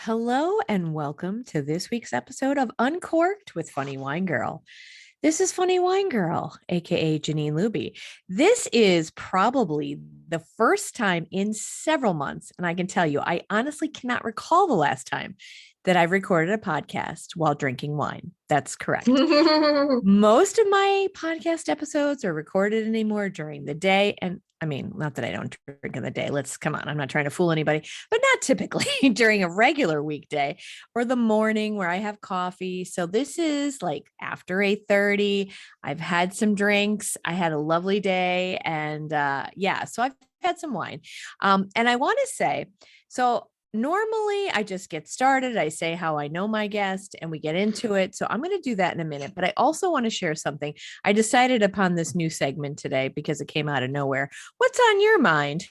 Hello and welcome to this week's episode of Uncorked with Funny Wine Girl. This is Funny Wine Girl, aka Janine Luby. This is probably the first time in several months, and I can tell you, I honestly cannot recall the last time that I've recorded a podcast while drinking wine. That's correct. Most of my podcast episodes are recorded anymore during the day. And I mean, not that I don't drink in the day. Let's come on. I'm not trying to fool anybody, but not typically during a regular weekday or the morning where I have coffee. So this is like after 8:30. I've had some drinks. I had a lovely day. And yeah, so I've had some wine. And I want to say, so normally I just get started. I say how I know my guest and we get into it. So I'm going to do that in a minute. But I also want to share something. I decided upon this new segment today because it came out of nowhere. What's on your mind?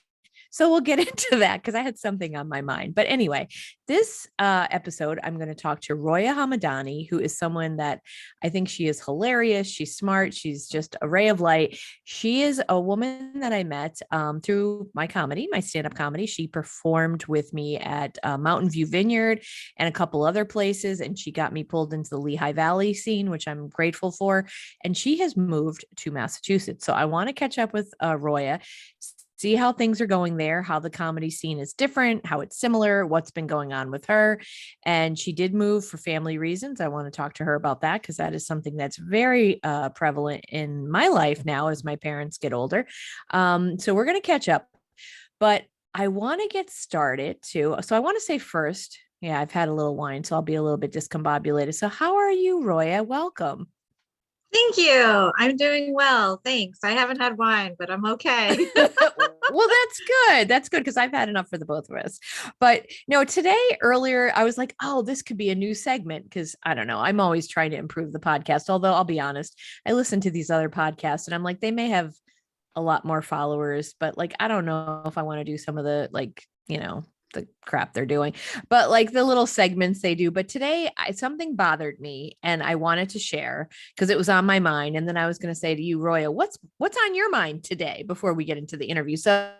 So we'll get into that because I had something on my mind. But anyway, this episode, I'm going to talk to Roya Hamadani, who is someone that I think she is hilarious. She's smart. She's just a ray of light. She is a woman that I met through my comedy, my stand-up comedy. She performed with me at Mountain View Vineyard and a couple other places. And she got me pulled into the Lehigh Valley scene, which I'm grateful for. And she has moved to Massachusetts. So I want to catch up with Roya, see how things are going there, how the comedy scene is different, how it's similar, what's been going on with her. And she did move for family reasons. I want to talk to her about that because that is something that's very prevalent in my life now as my parents get older. So we're going to catch up, but I want to get started too. So I want to say first, yeah, I've had a little wine, so I'll be a little bit discombobulated. So how are you, Roya? Welcome. Thank you. I'm doing well. Thanks. I haven't had wine, but I'm okay. Well, that's good. That's good because I've had enough for the both of us. But no, today earlier, I was like, oh, this could be a new segment because I don't know. I'm always trying to improve the podcast. Although I'll be honest, I listen to these other podcasts and I'm like, they may have a lot more followers, but like, I don't know if I want to do some of the like, the crap they're doing, but like the little segments they do. But today something bothered me and I wanted to share because it was on my mind. And then I was going to say to you, Roya, what's on your mind today before we get into the interview? So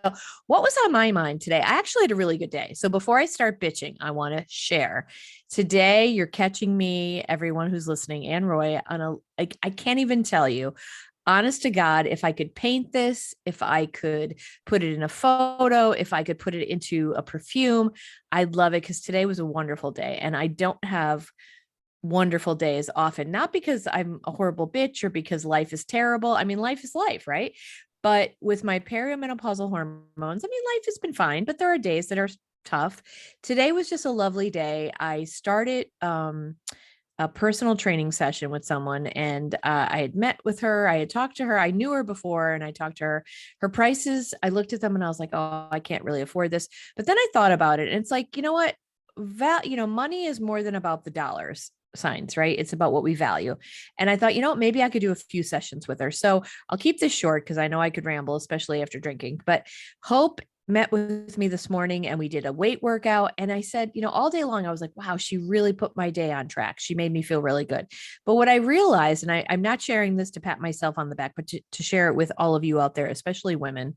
what was on my mind today? I actually had a really good day. So before I start bitching, I want to share today. You're catching me, everyone who's listening, and Roya on I can't even tell you, honest to God, if I could paint this, if I could put it in a photo, if I could put it into a perfume, I'd love it because today was a wonderful day. And I don't have wonderful days often, not because I'm a horrible bitch or because life is terrible. I mean, life is life, right? But with my perimenopausal hormones, I mean, life has been fine, but there are days that are tough. Today was just a lovely day. I started a personal training session with someone and I had met with her. I had talked to her. I knew her before and I talked to her. Her prices, I looked at them and I was like, oh, I can't really afford this. But then I thought about it and it's like, you know what? Money is more than about the dollars signs, right? It's about what we value. And I thought, maybe I could do a few sessions with her. So I'll keep this short because I know I could ramble, especially after drinking. But Hope met with me this morning and we did a weight workout. And I said, all day long, I was like, wow, she really put my day on track. She made me feel really good. But what I realized, and I'm not sharing this to pat myself on the back, but to share it with all of you out there, especially women,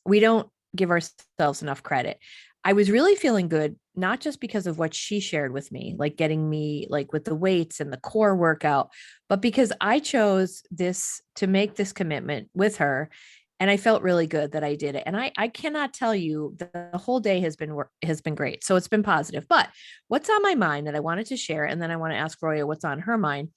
we don't give ourselves enough credit. I was really feeling good, not just because of what she shared with me, like getting me like with the weights and the core workout, but because I chose to make this commitment with her. And I felt really good that I did it. And I cannot tell you the whole day has been great. So it's been positive. But what's on my mind that I wanted to share, and then I want to ask Roya what's on her mind.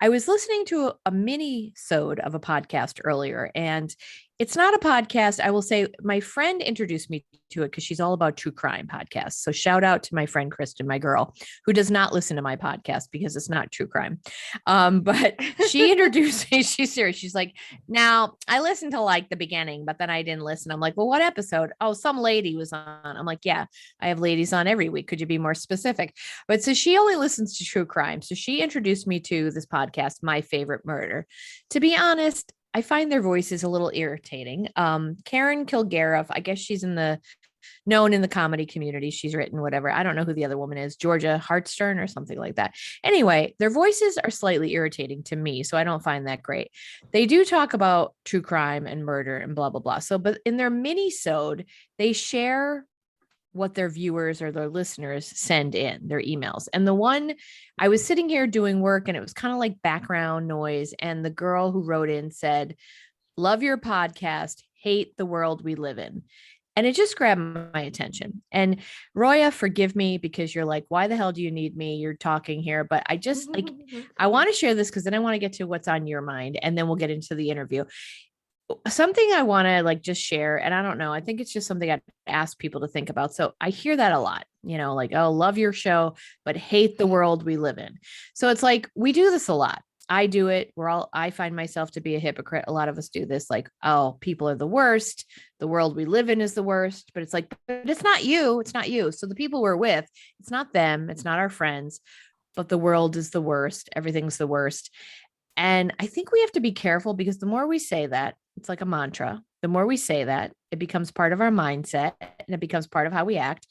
I was listening to a mini-sode of a podcast earlier, and it's not a podcast. I will say my friend introduced me to it because she's all about true crime podcasts. So shout out to my friend Kristen, my girl, who does not listen to my podcast because it's not true crime. But she introduced me. She's serious. She's like, now I listened to like the beginning, but then I didn't listen. I'm like, well, what episode? Oh, some lady was on. I'm like, yeah, I have ladies on every week. Could you be more specific? But so she only listens to true crime. So she introduced me to this podcast, My Favorite Murder. To be honest, I find their voices a little irritating. Karen Kilgariff, I guess she's known in the comedy community. She's written whatever. I don't know who the other woman is, Georgia Hartstern or something like that. Anyway, their voices are slightly irritating to me, so I don't find that great. They do talk about true crime and murder and blah, blah, blah. So, but in their mini-sode, they share what their viewers or their listeners send in their emails. And the one, I was sitting here doing work and it was kind of like background noise. And the girl who wrote in said, love your podcast, hate the world we live in. And it just grabbed my attention. And Roya, forgive me because you're like, why the hell do you need me? You're talking here. But I just like, I want to share this because then I want to get to what's on your mind and then we'll get into the interview. Something I want to like just share, and I don't know, I think it's just something I'd ask people to think about. So I hear that a lot, like, oh, love your show, but hate the world we live in. So it's like, we do this a lot. I do it. I find myself to be a hypocrite. A lot of us do this, like, oh, people are the worst. The world we live in is the worst, but it's like, but it's not you. It's not you. So the people we're with, it's not them. It's not our friends, but the world is the worst. Everything's the worst. And I think we have to be careful because the more we say that, it's like a mantra. The more we say that, it becomes part of our mindset and it becomes part of how we act.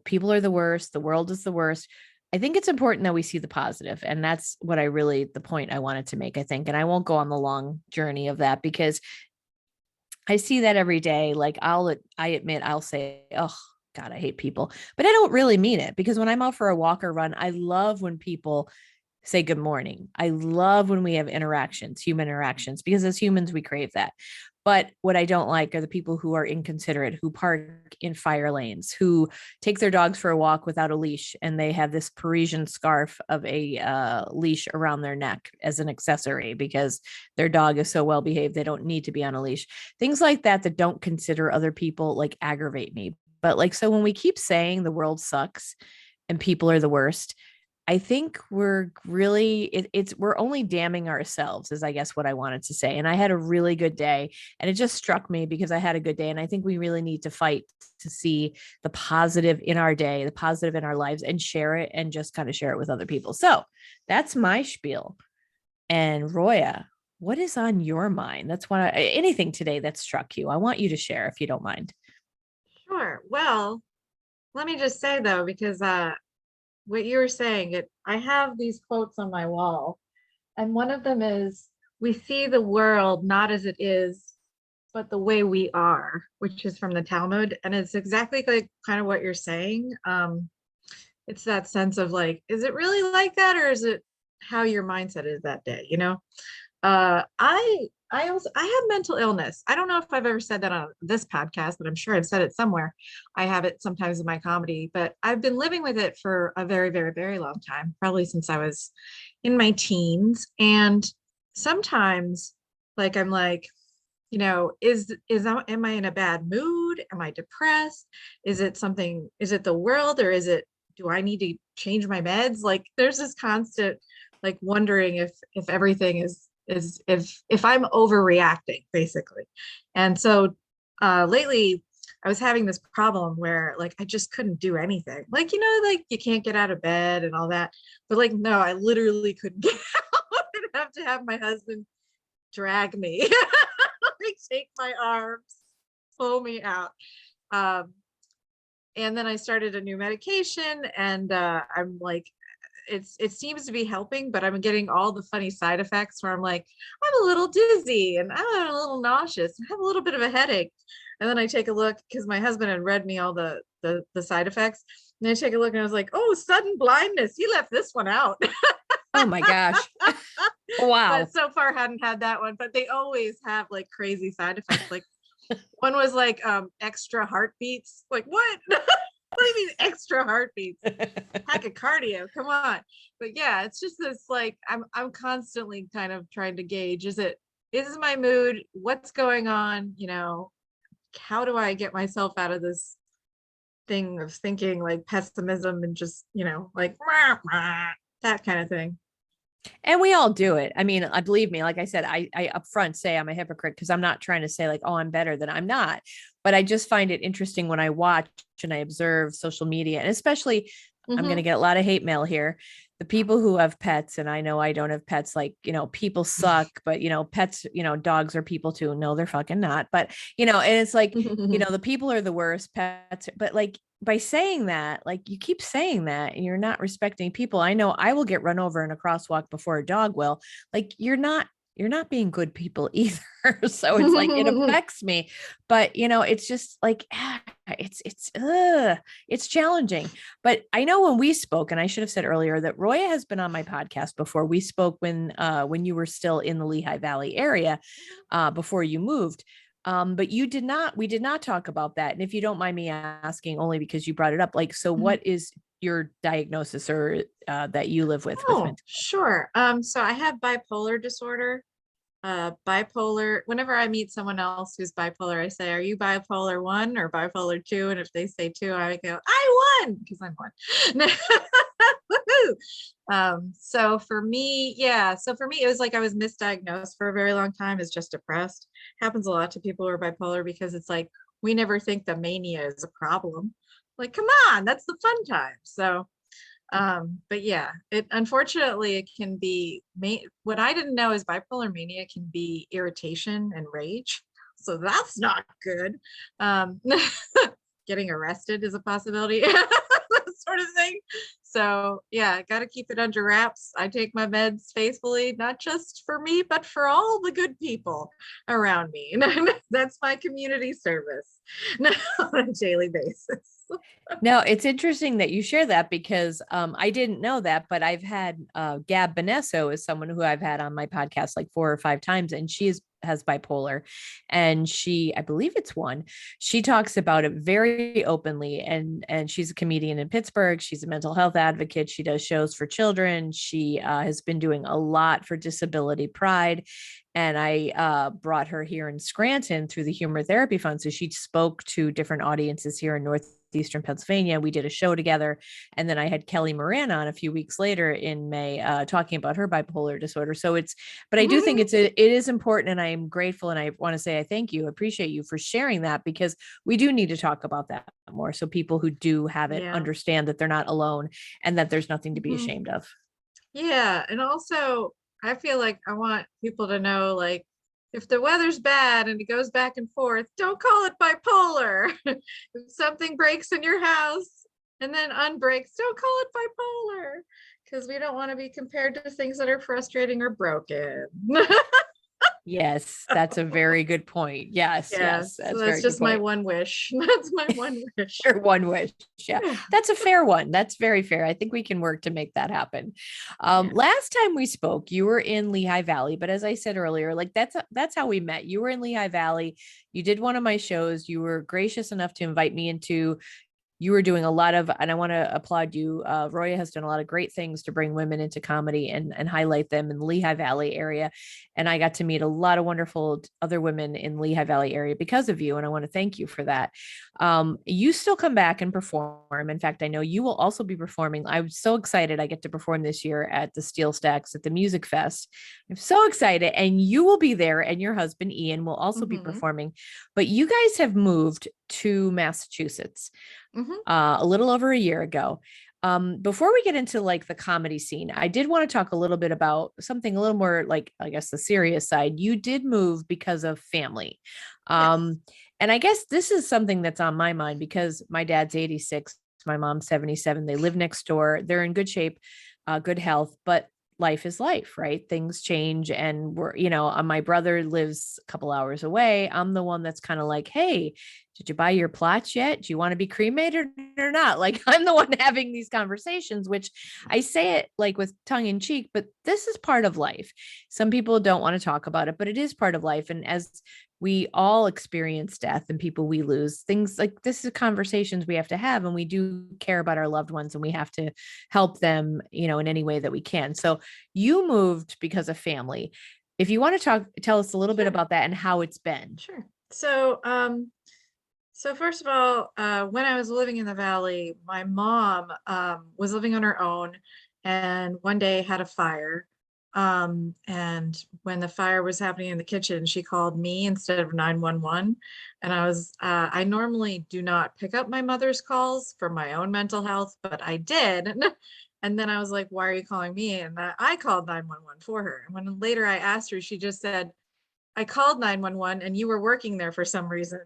People are the worst. The world is the worst. I think it's important that we see the positive. And that's what the point I wanted to make, I think. And I won't go on the long journey of that because I see that every day. Like I admit, I'll say, oh God, I hate people, but I don't really mean it because when I'm out for a walk or run, I love when people say good morning. I love when we have human interactions, because as humans, we crave that. But what I don't like are the people who are inconsiderate, who park in fire lanes, who take their dogs for a walk without a leash, and they have this Parisian scarf of a leash around their neck as an accessory because their dog is so well behaved, they don't need to be on a leash. Things like that don't consider other people, like, aggravate me. But like, so when we keep saying the world sucks and people are the worst, I think we're really, we're only damning ourselves, is I guess what I wanted to say. And I had a really good day, and it just struck me because I had a good day. And I think we really need to fight to see the positive in our day, the positive in our lives, and share it, and just kind of share it with other people. So that's my spiel. And Roya, what is on your mind? That's anything today that struck you. I want you to share if you don't mind. Sure. Well, let me just say though, because what you were saying, I have these quotes on my wall, and one of them is, we see the world not as it is, but the way we are, which is from the Talmud. And it's exactly like kind of what you're saying. It's that sense of like, is it really like that, or is it how your mindset is that day? I have mental illness. I don't know if I've ever said that on this podcast, but I'm sure I've said it somewhere. I have it sometimes in my comedy, but I've been living with it for a very, very, very long time, probably since I was in my teens. And sometimes, like, I'm like, am I in a bad mood? Am I depressed? Is it the world, or do I need to change my meds? Like, there's this constant, like, wondering if everything is if I'm overreacting, basically. And so lately I was having this problem where, like, I just couldn't do anything. Like, like, you can't get out of bed and all that. But like, no, I literally couldn't get out. I'd have to have my husband drag me, like, take my arms, pull me out. And then I started a new medication, and I'm like, it seems to be helping, but I'm getting all the funny side effects where I'm like, I'm a little dizzy and I'm a little nauseous and have a little bit of a headache. And then I take a look, because my husband had read me all the side effects. And I take a look and I was like, oh, sudden blindness. You left this one out. Oh my gosh. Wow. But so far hadn't had that one, but they always have like crazy side effects. Like one was like extra heartbeats. Like, what? What do you mean extra heartbeats? Tachycardia, come on. But yeah, it's just this, like, I'm constantly kind of trying to gauge, is my mood, what's going on, how do I get myself out of this thing of thinking like pessimism and just, like that kind of thing. And we all do it. I mean, believe me, like I said, I upfront say I'm a hypocrite because I'm not trying to say like, oh, I'm better than I'm not. But I just find it interesting when I watch and I observe social media, and especially I'm going to get a lot of hate mail here. The people who have pets, and I know I don't have pets, like, people suck, but, pets, dogs are people too. No, they're fucking not. But, and it's like, the people are the worst, pets. But like, by saying that, like, you keep saying that and you're not respecting people. I know I will get run over in a crosswalk before a dog will. Like, you're not being good people either. So it's like, it affects me, but it's just like, it's challenging. But I know when we spoke, and I should have said earlier that Roya has been on my podcast before. We spoke when you were still in the Lehigh Valley area, before you moved. But we did not talk about that. And if you don't mind me asking, only because you brought it up, like, so Mhm. what is your diagnosis, or that you live with mental? Sure. So I have bipolar disorder. Bipolar, whenever I meet someone else who's bipolar, I say, are you bipolar 1 or bipolar 2? And if they say 2, I go, I won, because I'm 1. Woohoo! So for me, it was like I was misdiagnosed for a very long time as just depressed. Happens a lot to people who are bipolar, because it's like we never think the mania is a problem. Like, come on, that's the fun time. So but yeah, it unfortunately it can be what I didn't know is bipolar mania can be irritation and rage. So that's not good. Um, Getting arrested is a possibility, that sort of thing. So yeah, got to keep it under wraps. I take my meds faithfully, not just for me, but for all the good people around me. That's my community service on a daily basis. Now, it's interesting that you share that, because I didn't know that, but I've had Gab Benesso is someone who I've had on my podcast like 4 or 5 times, and has bipolar, and I believe it's 1. She talks about it very openly, and she's a comedian in Pittsburgh. She's a mental health advocate. She does shows for children. She has been doing a lot for Disability Pride. And I brought her here in Scranton through the Humor Therapy Fund. So she spoke to different audiences here in Northeastern Pennsylvania. We did a show together. And then I had Kelly Moran on a few weeks later in May, talking about her bipolar disorder. So but I do think it is important, and I am grateful. And I want to say, I thank you, appreciate you for sharing that, because we do need to talk about that more. So people who do have it Yeah. understand that they're not alone, and that there's nothing to be Mhm. ashamed of. Yeah, and also I feel like I want people to know, like, if the weather's bad and it goes back and forth, don't call it bipolar. If something breaks in your house and then unbreaks, don't call it bipolar, because we don't want to be compared to things that are frustrating or broken. Yes, that's a very good point. Yes, Yeah, yes, so that's a that's very good just my point. one wish. That's my one wish. Your one wish. Yeah, Yeah. that's a fair one. That's very fair. I think we can work to make that happen. Yeah. Last time we spoke, you were in Lehigh Valley, but as I said earlier, like that's how we met. You were in Lehigh Valley. You did one of my shows. You were gracious enough to invite me into. You were doing a lot of, and I want to applaud you. Roya has done a lot of great things to bring women into comedy and highlight them in the Lehigh Valley area. And I got to meet a lot of wonderful other women in the Lehigh Valley area because of you. And I want to thank you for that. You still come back and perform. In fact, I know you will also be performing. I'm so excited. I get to perform this year at the Steel Stacks at the Music Fest. I'm so excited. And you will be there, and your husband, Ian, will also be Hmm. performing. But you guys have moved to Massachusetts Hmm. a little over a year ago. Before we get into like the comedy scene, I did want to talk a little bit about something a little more like, I guess, the serious side. You did move because of family. Yes. And I guess this is something that's on my mind, because my dad's 86, my mom's 77. They live next door. They're in good shape, good health, but life is life, right? Things change. And my brother lives a couple hours away. I'm the one that's kind of like, hey, did you buy your plots yet? Do you want to be cremated or not? Like, I'm the one having these conversations, which I say it like with tongue in cheek, but this is part of life. Some people don't want to talk about it, but it is part of life. And as we all experience death and people we lose, things like this is conversations we have to have, and we do care about our loved ones, and we have to help them, in any way that we can. So you moved because of family. If you want to tell us a little bit Sure. about that and how it's been. Sure. So first of all, when I was living in the Valley, my mom was living on her own, and one day had a fire. And when the fire was happening in the kitchen, she called me instead of 911. And I normally do not pick up my mother's calls for my own mental health, but I did. And then I was like, why are you calling me? And I called 911 for her. And when later I asked her, she just said, I called 911 and you were working there for some reason.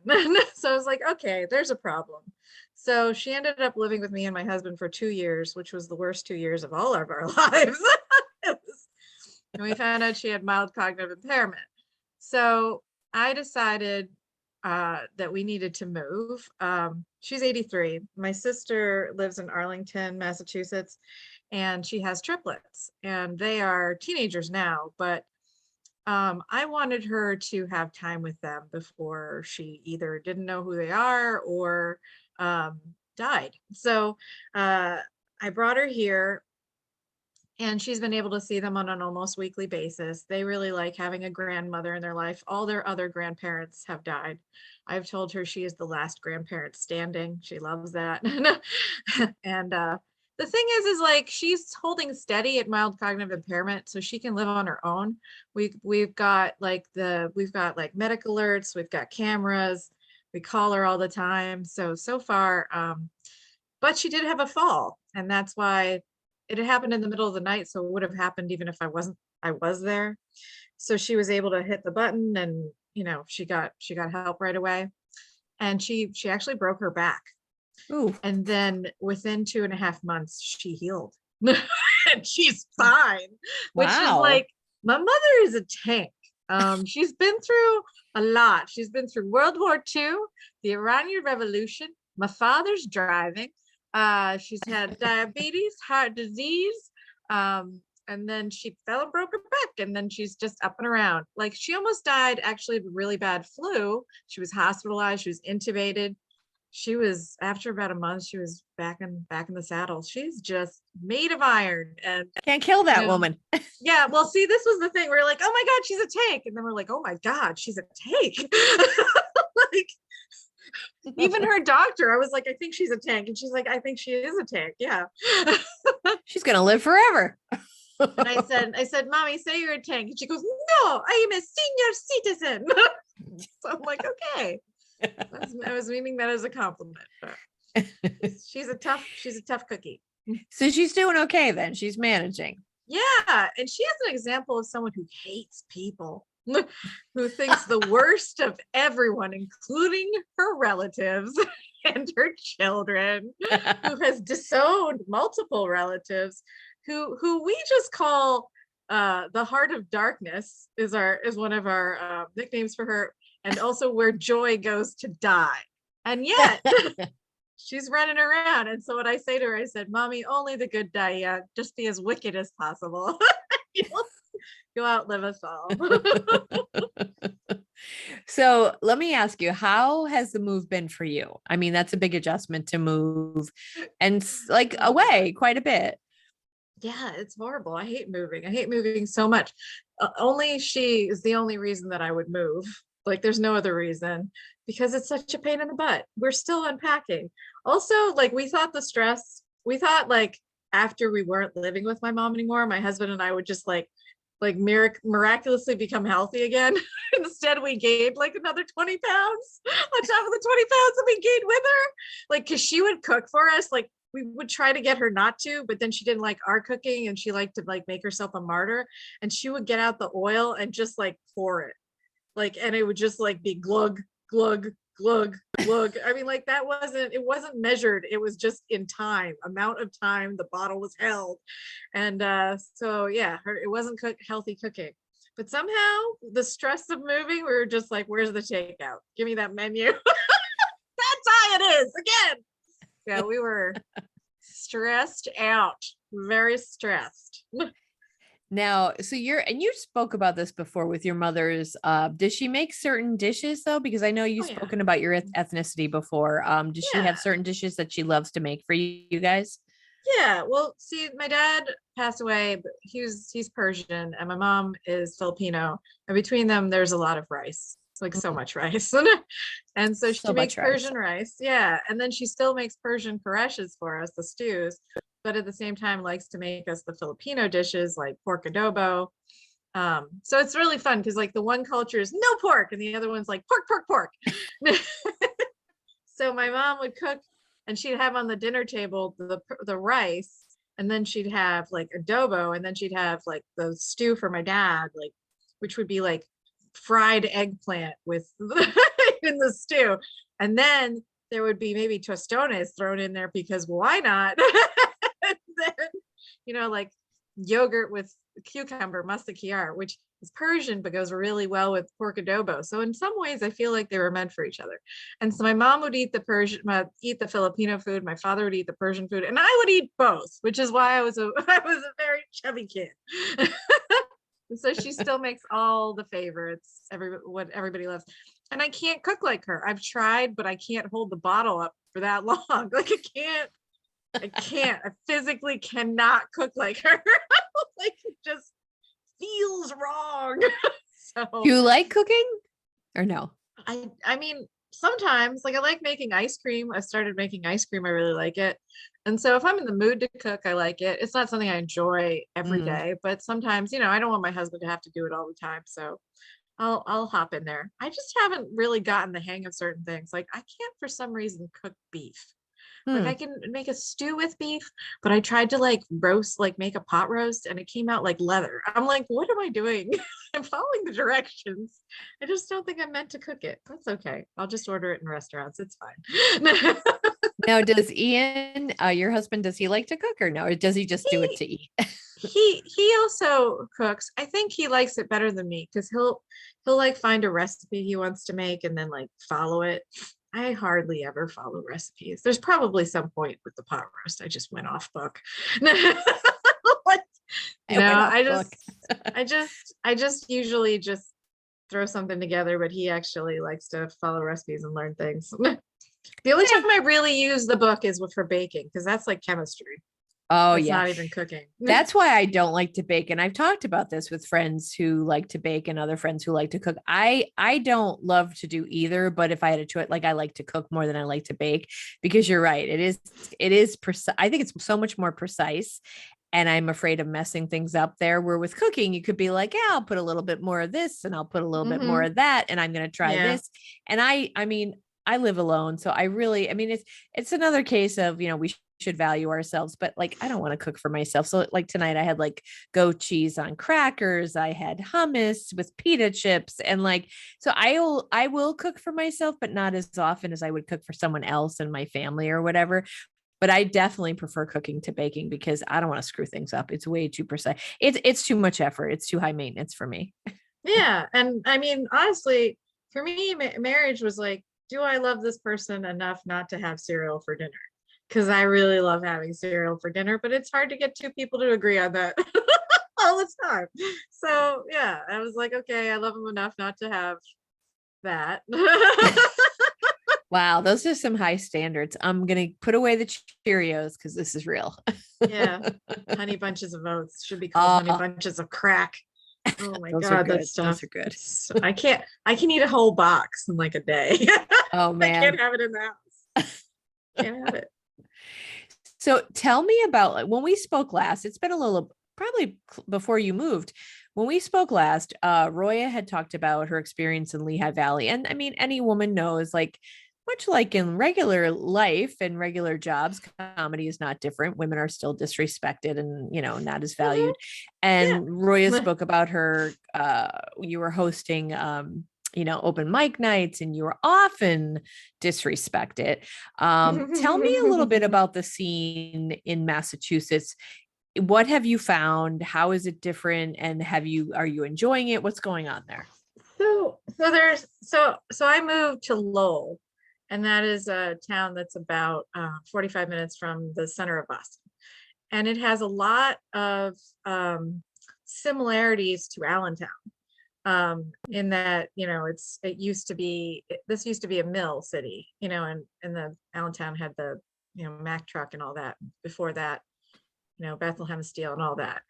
So I was like, okay, there's a problem. So she ended up living with me and my husband for 2 years, which was the worst 2 years of all of our lives. And we found out she had mild cognitive impairment. So I decided that we needed to move. She's 83. My sister lives in Arlington, Massachusetts, and she has triplets, and they are teenagers now, but I wanted her to have time with them before she either didn't know who they are or um, died. So I brought her here, and she's been able to see them on an almost weekly basis. They really like having a grandmother in their life. All their other grandparents have died. I've told her she is the last grandparent standing. She loves that. And the thing is like she's holding steady at mild cognitive impairment, so she can live on her own. We've got like medical alerts, we've got cameras, we call her all the time. So far, but she did have a fall, and that's why it had happened in the middle of the night, so it would have happened even if I was there. So she was able to hit the button, and she got help right away. And she actually broke her back. Ooh. And then within 2.5 months she healed. And she's fine. Which is Wow. like, my mother is a tank. She's been through a lot. She's been through World War II, the Iranian Revolution, my father's driving. She's had diabetes, heart disease, and then she fell and broke her back, and then she's just up and around. Like, she almost died actually of a really bad flu. She was hospitalized, she was intubated. She was, after about a month, she was back in the saddle. She's just made of iron. And can't kill that woman. Yeah, well, see, this was the thing. We're like, oh my God, she's a tank. And then we're like, oh my God, she's a tank. Like, even her doctor, I was like, I think she's a tank. And she's like, I think she is a tank. Yeah. She's gonna live forever. And I said, Mommy, say you're a tank. And she goes, no, I am a senior citizen. So I'm like, okay. I was meaning that as a compliment. But she's a tough cookie. So she's doing okay then. She's managing. Yeah. And she is an example of someone who hates people, who thinks the worst of everyone, including her relatives and her children, who has disowned multiple relatives, who we just call the Heart of Darkness is one of our nicknames for her, and also where joy goes to die. And yet she's running around. And so what I say to her, I said, Mommy, only the good die young. Just be as wicked as possible. You'll outlive us all. So let me ask you, how has the move been for you? I mean, that's a big adjustment to move and like away quite a bit. Yeah, it's horrible. I hate moving so much. Only she is the only reason that I would move. Like, there's no other reason, because it's such a pain in the butt. We're still unpacking. Also, like, we thought like after we weren't living with my mom anymore, my husband and I would just like miraculously become healthy again. Instead, we gained like another 20 pounds on top of the 20 pounds that we gained with her. Like, cause she would cook for us. Like, we would try to get her not to, but then she didn't like our cooking, and she liked to like make herself a martyr, and she would get out the oil and just like pour it. Like, and it would just like be glug, glug, glug, glug. I mean, like, it wasn't measured. It was just in time, amount of time the bottle was held. And so yeah, it wasn't healthy cooking. But somehow the stress of moving, we were just like, where's the takeout? Give me that menu. That's how it is again. Yeah, we were stressed out, very stressed. Now, so you spoke about this before with your mother's. Does she make certain dishes though? Because I know you've spoken about your ethnicity before. Does she have certain dishes that she loves to make for you guys? Yeah, well, see, my dad passed away, but he's Persian, and my mom is Filipino. And between them, there's a lot of rice. It's like so much rice. And so she makes Persian rice. Yeah. And then she still makes Persian pareshas for us, the stews, but at the same time likes to make us the Filipino dishes like pork adobo. So it's really fun because like the one culture is no pork and the other one's like pork, pork, pork. So my mom would cook, and she'd have on the dinner table the rice, and then she'd have like adobo, and then she'd have like the stew for my dad, like, which would be like fried eggplant with in the stew, and then there would be maybe tostones thrown in there because why not? And then, like yogurt with cucumber, mustard which is Persian, but goes really well with pork adobo. So in some ways, I feel like they were meant for each other. And so my mom would eat eat the Filipino food. My father would eat the Persian food, and I would eat both, which is why I was a I was a very chubby kid. And so she still makes all the favorites, what everybody loves. And I can't cook like her. I've tried, but I can't hold the bottle up for that long. Like I physically cannot cook like her. Like it just feels wrong. So You like cooking or no? I mean, sometimes like I like making ice cream. I started making ice cream. I really like it. And so if I'm in the mood to cook, I like it. It's not something I enjoy every Mm. day, but sometimes, I don't want my husband to have to do it all the time. So I'll hop in there. I just haven't really gotten the hang of certain things. Like I can't for some reason cook beef. Like Hmm. I can make a stew with beef, but I tried to like roast, like make a pot roast, and it came out like leather. I'm like, what am I doing? I'm following the directions. I just don't think I'm meant to cook it. That's okay. I'll just order it in restaurants. It's fine. Now, does Ian, your husband, does he like to cook or no? Or does he just do it he to eat? he also cooks. I think he likes it better than me because he'll like find a recipe he wants to make and then like follow it. I hardly ever follow recipes. There's probably some point with the pot roast I just went off book. Like, I went off I book. just usually just throw something together, but he actually likes to follow recipes and learn things. The only Yeah. time I really use the book is for baking because that's like chemistry. Oh That's yeah. not even cooking. That's why I don't like to bake. And I've talked about this with friends who like to bake and other friends who like to cook. I don't love to do either, but if I had a choice, like I like to cook more than I like to bake because you're right. It is precise. I think it's so much more precise. And I'm afraid of messing things up there. Where with cooking, you could be like, yeah, I'll put a little bit more of this and I'll put a little bit more Hmm. of that. And I'm going to try Yeah. this. And I mean, I live alone. So I mean, it's another case of, we should value ourselves, but like I don't want to cook for myself. So like tonight I had like goat cheese on crackers, I had hummus with pita chips, and like so I will cook for myself, but not as often as I would cook for someone else in my family or whatever. But I definitely prefer cooking to baking because I don't want to screw things up. It's way too precise. It's too much effort. It's too high maintenance for me. Yeah. And I mean, honestly, for me, marriage was like, do I love this person enough not to have cereal for dinner? Because I really love having cereal for dinner, but it's hard to get two people to agree on that all the time. So yeah, I was like, okay, I love him enough not to have that. Wow, those are some high standards. I'm gonna put away the Cheerios because this is real. Yeah. Honey bunches of oats should be called honey Oh, bunches of crack. Oh my those are God, that good. stuff. Those are good. I can eat a whole box in like a day. Oh I can't man. have it in the house. Can't have it. So tell me about like when we spoke last. It's been a little probably before you moved. When we spoke last, Roya had talked about her experience in Lehigh Valley. And I mean, any woman knows, like, much like in regular life and regular jobs, comedy is not different. Women are still disrespected and, not as Mhm. valued. And Roya Yeah. spoke about her, you were hosting, open mic nights and you were often disrespected. Tell me a little bit about the scene in Massachusetts. What have you found? How is it different? And are you enjoying it? What's going on there? So I moved to Lowell, and that is a town that's about 45 minutes from the center of Boston. And it has a lot of similarities to Allentown, in that, this used to be a mill city, and the Allentown had the, Mack truck and all that. Before that, Bethlehem Steel and all that.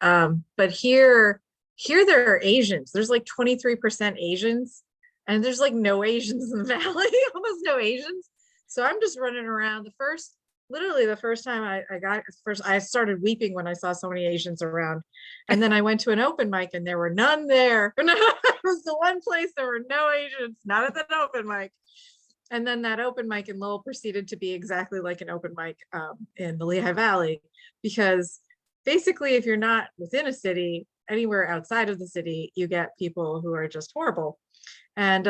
But here there are Asians. There's like 23% Asians, and there's like no Asians in the valley, almost no Asians. So I'm just running around. Literally the first time I started weeping when I saw so many Asians around. And then I went to an open mic and there were none there. It was the one place there were no Asians, not at that open mic. And then that open mic in Lowell proceeded to be exactly like an open mic in the Lehigh Valley, because basically, if you're not within a city, anywhere outside of the city, you get people who are just horrible. And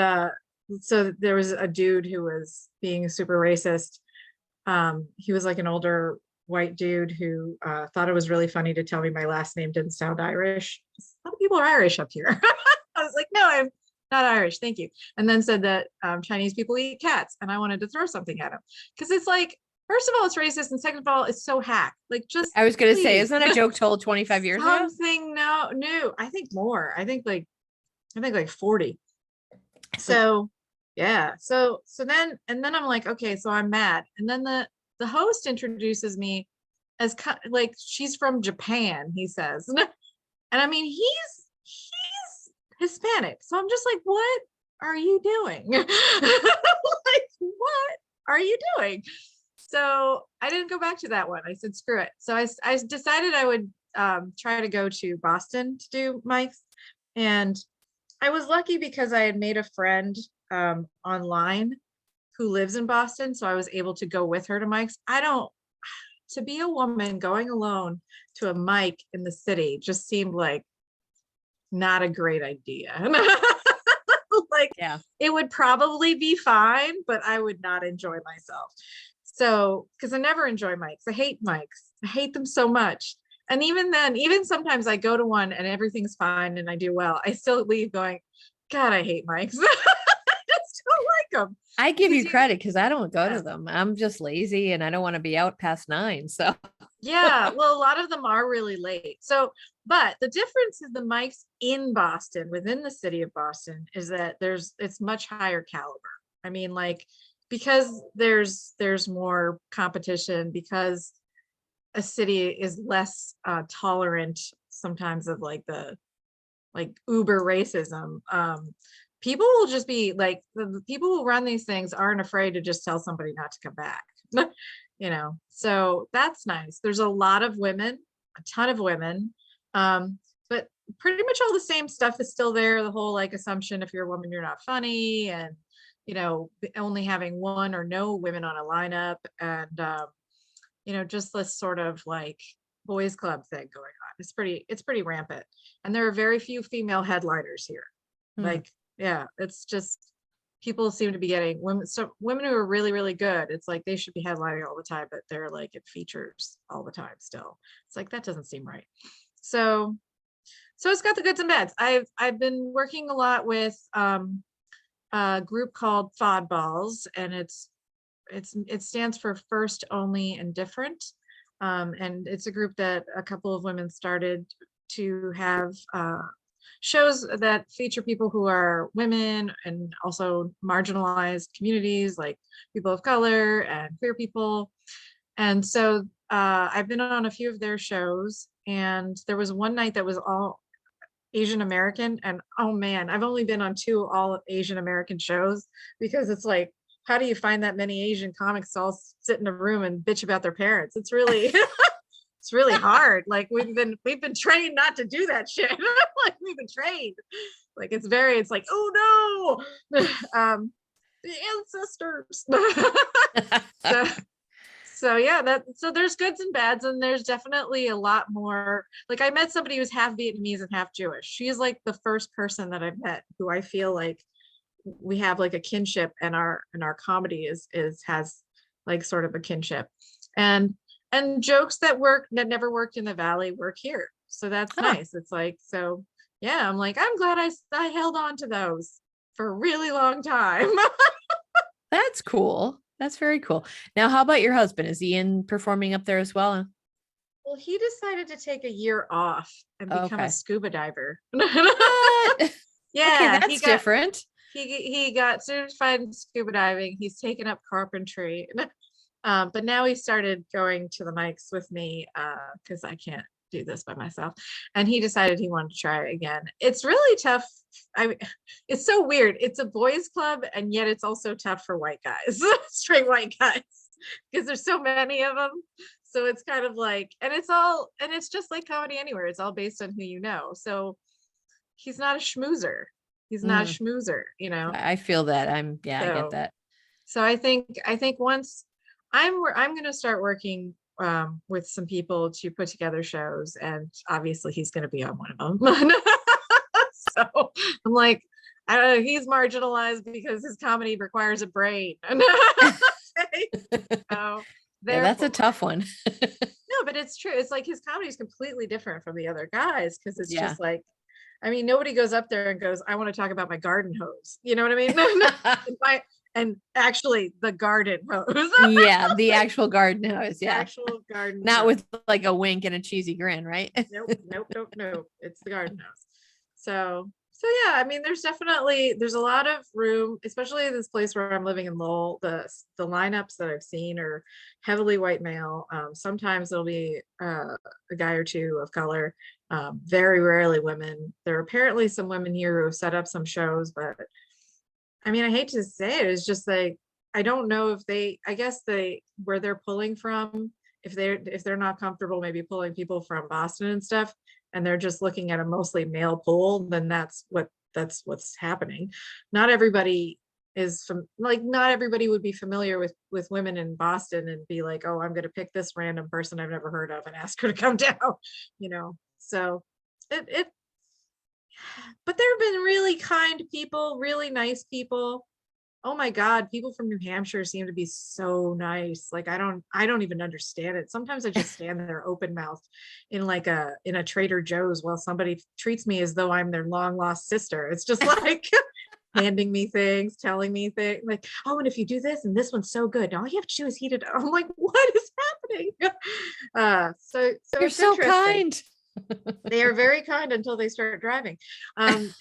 so there was a dude who was being super racist. He was like an older white dude who thought it was really funny to tell me my last name didn't sound Irish. A lot of people are Irish up here. was like, no, I'm not Irish. Thank you. And then said that Chinese people eat cats. And I wanted to throw something at him. Because it's like, first of all, it's racist. And second of all, it's so hack. Like, just I was going to say, please. isn't that a joke told 25 years ago? Something new. I think more. I think like 40. So yeah. So then I'm like, okay, so I'm mad. And then the host introduces me as like she's from Japan, he says. And I mean, he's Hispanic. So I'm just like, what are you doing? Like, what are you doing? So I didn't go back to that one. I said, screw it. So I decided I would try to go to Boston to do mics. And I was lucky because I had made a friend online who lives in Boston. So I was able to go with her to mics. To be a woman going alone to a mic in the city just seemed like not a great idea. Like, yeah, it would probably be fine, but I would not enjoy myself. So, because I never enjoy mics. I hate mics. I hate them so much. And even then, even sometimes I go to one and everything's fine and I do well, I still leave going, God, I hate mics. I just don't like them. I give you credit because I don't go to them. I'm just lazy and I don't want to be out past 9. So yeah, well, a lot of them are really late. So, but the difference is the mics in Boston, within the city of Boston, is that it's much higher caliber. I mean, like, because there's more competition, because a city is less tolerant sometimes of like uber racism. People will just be like, the people who run these things aren't afraid to just tell somebody not to come back. So that's nice. There's a lot of women, a ton of women, but pretty much all the same stuff is still there. The whole like assumption, if you're a woman, you're not funny, and only having one or no women on a lineup, and just this sort of like boys club thing going on. It's pretty rampant, and there are very few female headliners here. Like, yeah, it's just, people seem to be getting women who are really, really good. It's like they should be headlining all the time, but they're like at features all the time still. It's like, that doesn't seem right. So it's got the goods and bads. I've been working a lot with a group called Fodballs, and it stands for First, Only, and Different. And it's a group that a couple of women started to have shows that feature people who are women and also marginalized communities, like people of color and queer people. And so I've been on a few of their shows, and there was one night that was all Asian American, and oh man, I've only been on 2 all Asian American shows, because it's like, how do you find that many Asian comics to all sit in a room and bitch about their parents? It's really it's really hard. Like, we've been trained not to do that shit. Like, we've been trained. Like, it's like, oh no, the ancestors. So yeah, so there's goods and bads, and there's definitely a lot more. Like, I met somebody who's half Vietnamese and half Jewish. She's like the first person that I've met who I feel like we have like a kinship, and our comedy has like sort of a kinship, and jokes that never worked in the Valley work here. So that's nice. It's like, so yeah, I'm like, I'm glad I held on to those for a really long time. That's cool. That's very cool. Now, how about your husband? Is he in performing up there as well? Well, he decided to take a year off and become a scuba diver. What? Yeah, okay, that's different. He got certified in scuba diving. He's taken up carpentry. But now he started going to the mics with me because I can't do this by myself. And he decided he wanted to try it again. It's really tough. It's so weird. It's a boys club, and yet it's also tough for white guys, straight white guys, because there's so many of them. So it's kind of like, and it's just like Comedy Anywhere. It's all based on who you know. So he's not a schmoozer. He's not a schmoozer, I feel that. I get that. So I think once I'm going to start working with some people to put together shows, and obviously he's going to be on one of them. So I'm like, I don't know, he's marginalized because his comedy requires a brain. So, yeah, that's a tough one. No, but it's true. It's like his comedy is completely different from the other guys, because it's just like, I mean, nobody goes up there and goes, I want to talk about my garden hose. You know what I mean? And and actually the garden hose. Yeah, the actual garden hose. Yeah. Actual garden Not hose. with like a wink and a cheesy grin, right? Nope. It's the garden hose. So yeah, I mean, there's a lot of room, especially this place where I'm living in Lowell. The lineups that I've seen are heavily white male. Sometimes there'll be a guy or two of color. Very rarely women. There are apparently some women here who have set up some shows, but I mean, I hate to say it, it's just like I don't know if I guess where they're pulling from, if they're not comfortable maybe pulling people from Boston and stuff, and they're just looking at a mostly male pool, then that's what's happening. Not everybody not everybody would be familiar with women in Boston and be like, oh, I'm going to pick this random person I've never heard of and ask her to come down, you know. So it but there have been really kind people, really nice people. Oh my God, people from New Hampshire seem to be so nice. Like I don't even understand it. Sometimes I just stand there open mouthed in in a Trader Joe's while somebody treats me as though I'm their long lost sister. It's just like handing me things, telling me things like, oh, and if you do this and this one's so good, all you have to do is heat it up. I'm like, what is happening? So You're it's so interesting. kind. They are very kind until they start driving. And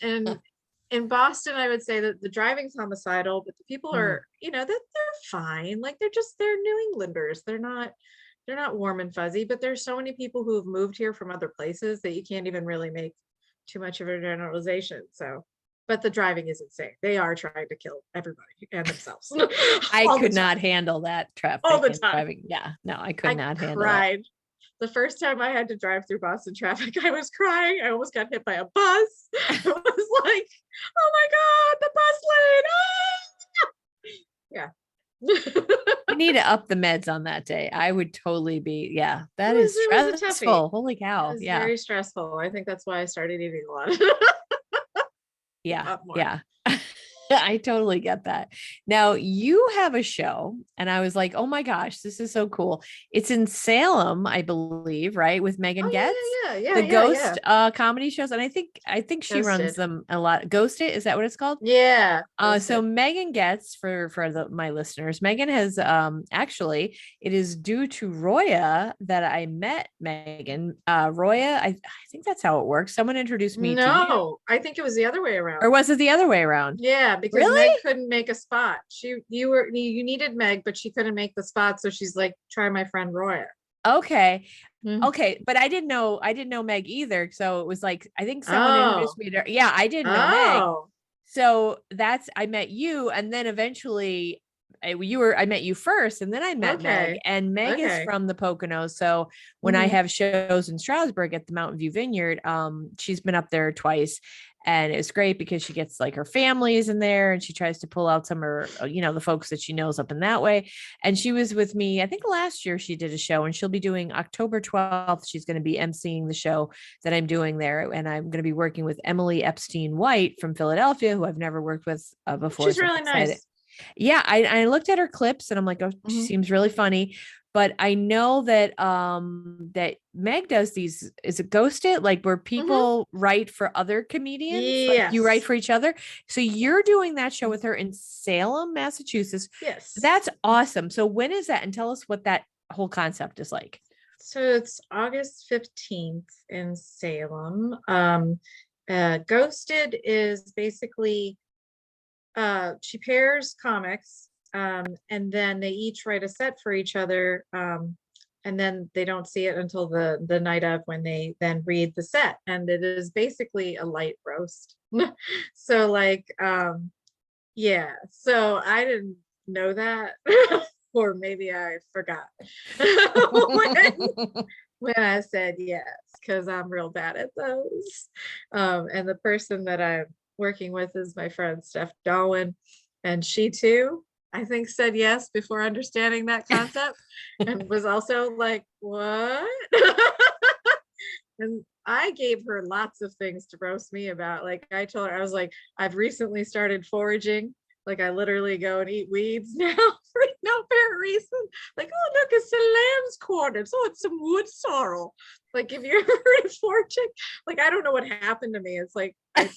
in Boston, I would say that the driving's homicidal, but the people are, they're fine. Like they're New Englanders. They're not warm and fuzzy, but there's so many people who have moved here from other places that you can't even really make too much of a generalization. So, but the driving is insane. They are trying to kill everybody and themselves. I could not handle that traffic all the and time. driving. Yeah, no, I could not handle cried. it. The first time I had to drive through Boston traffic, I was crying. I almost got hit by a bus. It was like, oh my God, the bus lane. Ah! Yeah. You need to up the meds on that day. I would totally be, yeah, that It is was a toughie. stressful. Holy cow. It was Yeah. very stressful. I think that's why I started eating a lot. Yeah. Yeah. I totally get that. Now you have a show and I was like, oh my gosh, this is so cool. It's in Salem, I believe, right? With Megan Getz, the ghost comedy shows. And I think she runs them a lot. Ghosted, is that what it's called? Yeah. So Megan Getz, for my listeners, Megan has actually, it is due to Roya that I met Megan. Roya, I think that's how it works. Someone introduced me to you. No, I think it was the other way around. Or was it the other way around? Yeah, because really? Meg couldn't make a spot. You needed Meg, but she couldn't make the spot. So she's like, try my friend Roya. Okay. Okay. But I didn't know Meg either. So it was like, I think someone introduced me to her. Yeah, I didn't know Meg. So I met you. And then eventually I met you first and then I met Meg, and Meg is from the Poconos. So when I have shows in Stroudsburg at the Mountain View Vineyard, she's been up there twice. And it's great because she gets like her families in there and she tries to pull out some of her, the folks that she knows up in that way. And she was with me, I think last year she did a show and she'll be doing October 12th. She's going to be emceeing the show that I'm doing there. And I'm going to be working with Emily Epstein White from Philadelphia, who I've never worked with before. She's really nice. Yeah. I looked at her clips and I'm like, oh, she seems really funny. But I know that that Meg does these, is it Ghosted? Like where people write for other comedians, like you write for each other. So you're doing that show with her in Salem, Massachusetts. Yes. That's awesome. So when is that? And tell us what that whole concept is like. So it's August 15th in Salem. Ghosted is basically, she pairs comics. And then they each write a set for each other. And then they don't see it until the night of, when they then read the set. And it is basically a light roast. So like, so I didn't know that, or maybe I forgot when I said yes, because I'm real bad at those. And the person that I'm working with is my friend Steph Darwin, and she too, I think, said yes before understanding that concept and was also like, what? And I gave her lots of things to roast me about. Like I told her, I was like, I've recently started foraging Like I literally go and eat weeds now for no apparent reason. Like, oh look, it's the lamb's quarters. Oh, it's some wood sorrel. Like if you ever heard of fortune, like I don't know what happened to me. It's like I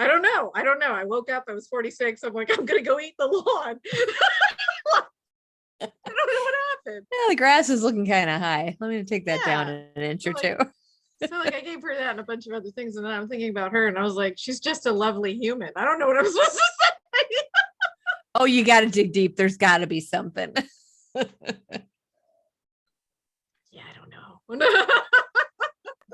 don't know. I don't know. I woke up, I was 46. I'm like, I'm gonna go eat the lawn. I don't know what happened. Yeah, the grass is looking kind of high. Let me take that down Yeah. an inch So or like, two. I feel like I gave her that and a bunch of other things, and then I'm thinking about her, and I was like, she's just a lovely human. I don't know what I'm supposed to say. Oh, you got to dig deep. There's got to be something. Yeah, I don't know.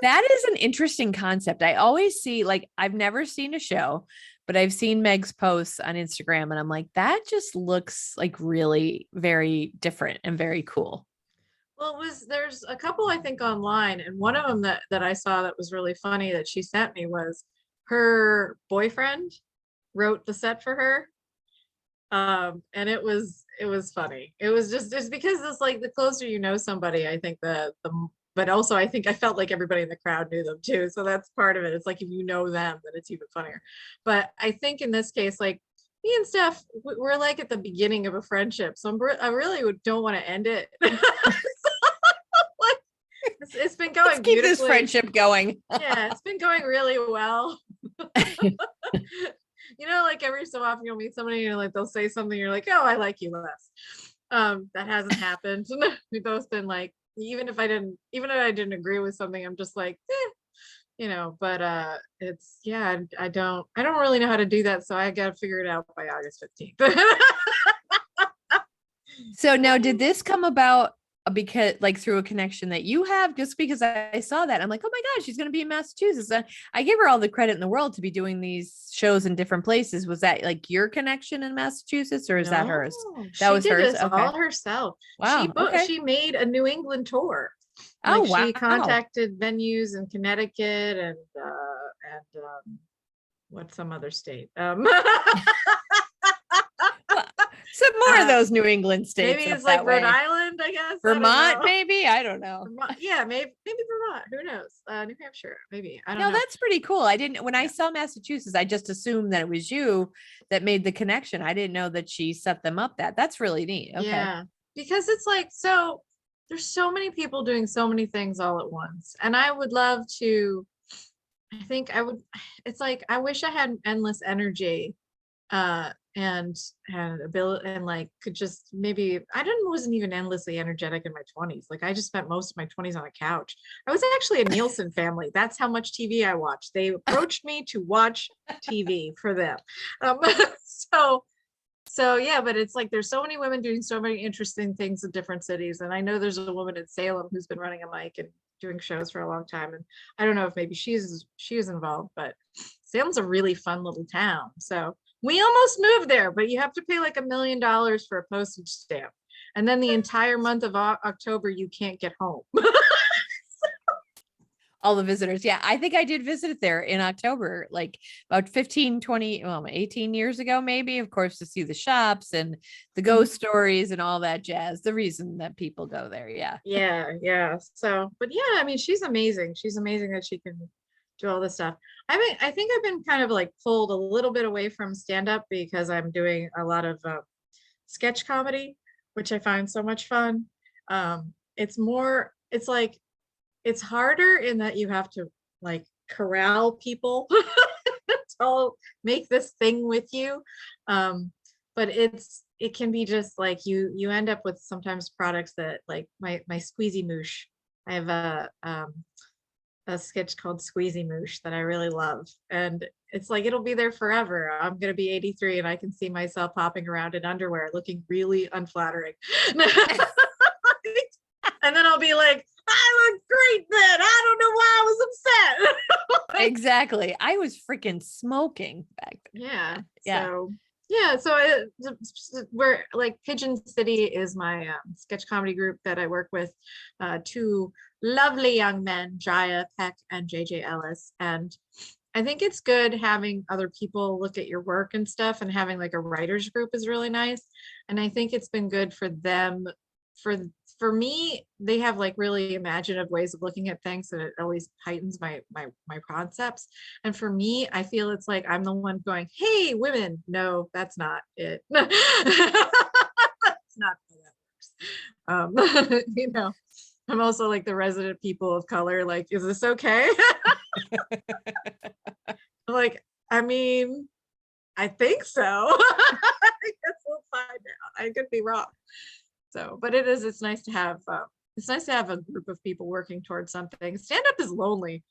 That is an interesting concept. I always see, like, I've never seen a show, but I've seen Meg's posts on Instagram, and I'm like, that just looks like really very different and very cool. Well, there's a couple I think online, and one of them that I saw that was really funny that she sent me was her boyfriend wrote the set for her. And it was funny. It was just it's because it's like the closer you know somebody, I think the but also I think I felt like everybody in the crowd knew them too. So that's part of it. It's like if you know them, then it's even funnier. But I think in this case, like me and Steph, we're like at the beginning of a friendship. So I really don't want to end it. Like it's been going Let's keep this beautifully. friendship going. Yeah, it's been going really well. You know, like every so often you'll meet somebody and like they'll say something, you're like, oh, I like you less. That hasn't happened. We've both been like, even if I didn't agree with something, I'm just like, you know, but it's yeah, I don't really know how to do that. So I gotta figure it out by August 15th. So now, did this come about because, like, through a connection that you have? Just because I saw that, I'm like, oh my gosh, she's going to be in Massachusetts. And I give her all the credit in the world to be doing these shows in different places. Was that like your connection in Massachusetts, or is that hers? No, That she was did hers. this Okay. all herself. Wow. Okay. She made a New England tour. Oh Like she wow. contacted venues in Connecticut and what's some other state? Well, some more of those New England states maybe up it's like that Rhode way. Island, I guess. Vermont, maybe. I don't know. Yeah, maybe Vermont. Who knows? New Hampshire, maybe. I don't No, know. that's pretty cool. I didn't, when I Yeah. saw Massachusetts, I just assumed that it was you that made the connection. I didn't know that she set them up that's really neat. Okay. Yeah, because it's like so there's so many people doing so many things all at once. And I would love to, I think I would, it's like I wish I had endless energy and ability and like could just maybe wasn't even endlessly energetic in my 20s. Like I just spent most of my 20s on a couch. I was actually a Nielsen family. That's how much TV I watched. They approached me to watch TV for them. Um, so so yeah, but it's like there's so many women doing so many interesting things in different cities. And I know there's a woman in Salem who's been running a mic and doing shows for a long time. And I don't know if maybe she is involved, but Salem's a really fun little town. So we almost moved there, but you have to pay like $1 million for a postage stamp. And then the entire month of October, you can't get home. All the visitors. Yeah. I think I did visit there in October, like about 15, 20, 18 years ago, maybe, of course, to see the shops and the ghost stories and all that jazz. The reason that people go there. Yeah. Yeah. So, but yeah, I mean, she's amazing. She's amazing that she can do all this stuff. I think I've been kind of like pulled a little bit away from stand up because I'm doing a lot of sketch comedy, which I find so much fun. It's like, it's harder in that you have to like corral people to make this thing with you. But it can be just like you end up with sometimes products that like my squeezy moosh. I have a sketch called Squeezy Moosh that I really love. And it's like it'll be there forever. I'm gonna be 83 and I can see myself hopping around in underwear looking really unflattering. And then I'll be like, I look great then. I don't know why I was upset. Exactly. I was freaking smoking back then. Yeah. Yeah. So yeah. So we're like Pigeon City is my sketch comedy group that I work with. Two lovely young men, Jaya Peck and JJ Ellis. And I think it's good having other people look at your work and stuff, and having like a writers group is really nice. And I think it's been good for them for for me, they have like really imaginative ways of looking at things, and it always heightens my concepts. And for me, I feel it's like I'm the one going, "Hey, women, no, that's not it. That's not how that works." I'm also like the resident people of color. Like, is this okay? I'm like, I mean, I think so. I guess we'll find out. I could be wrong. So, but it's nice to have a group of people working towards something. Stand up is lonely.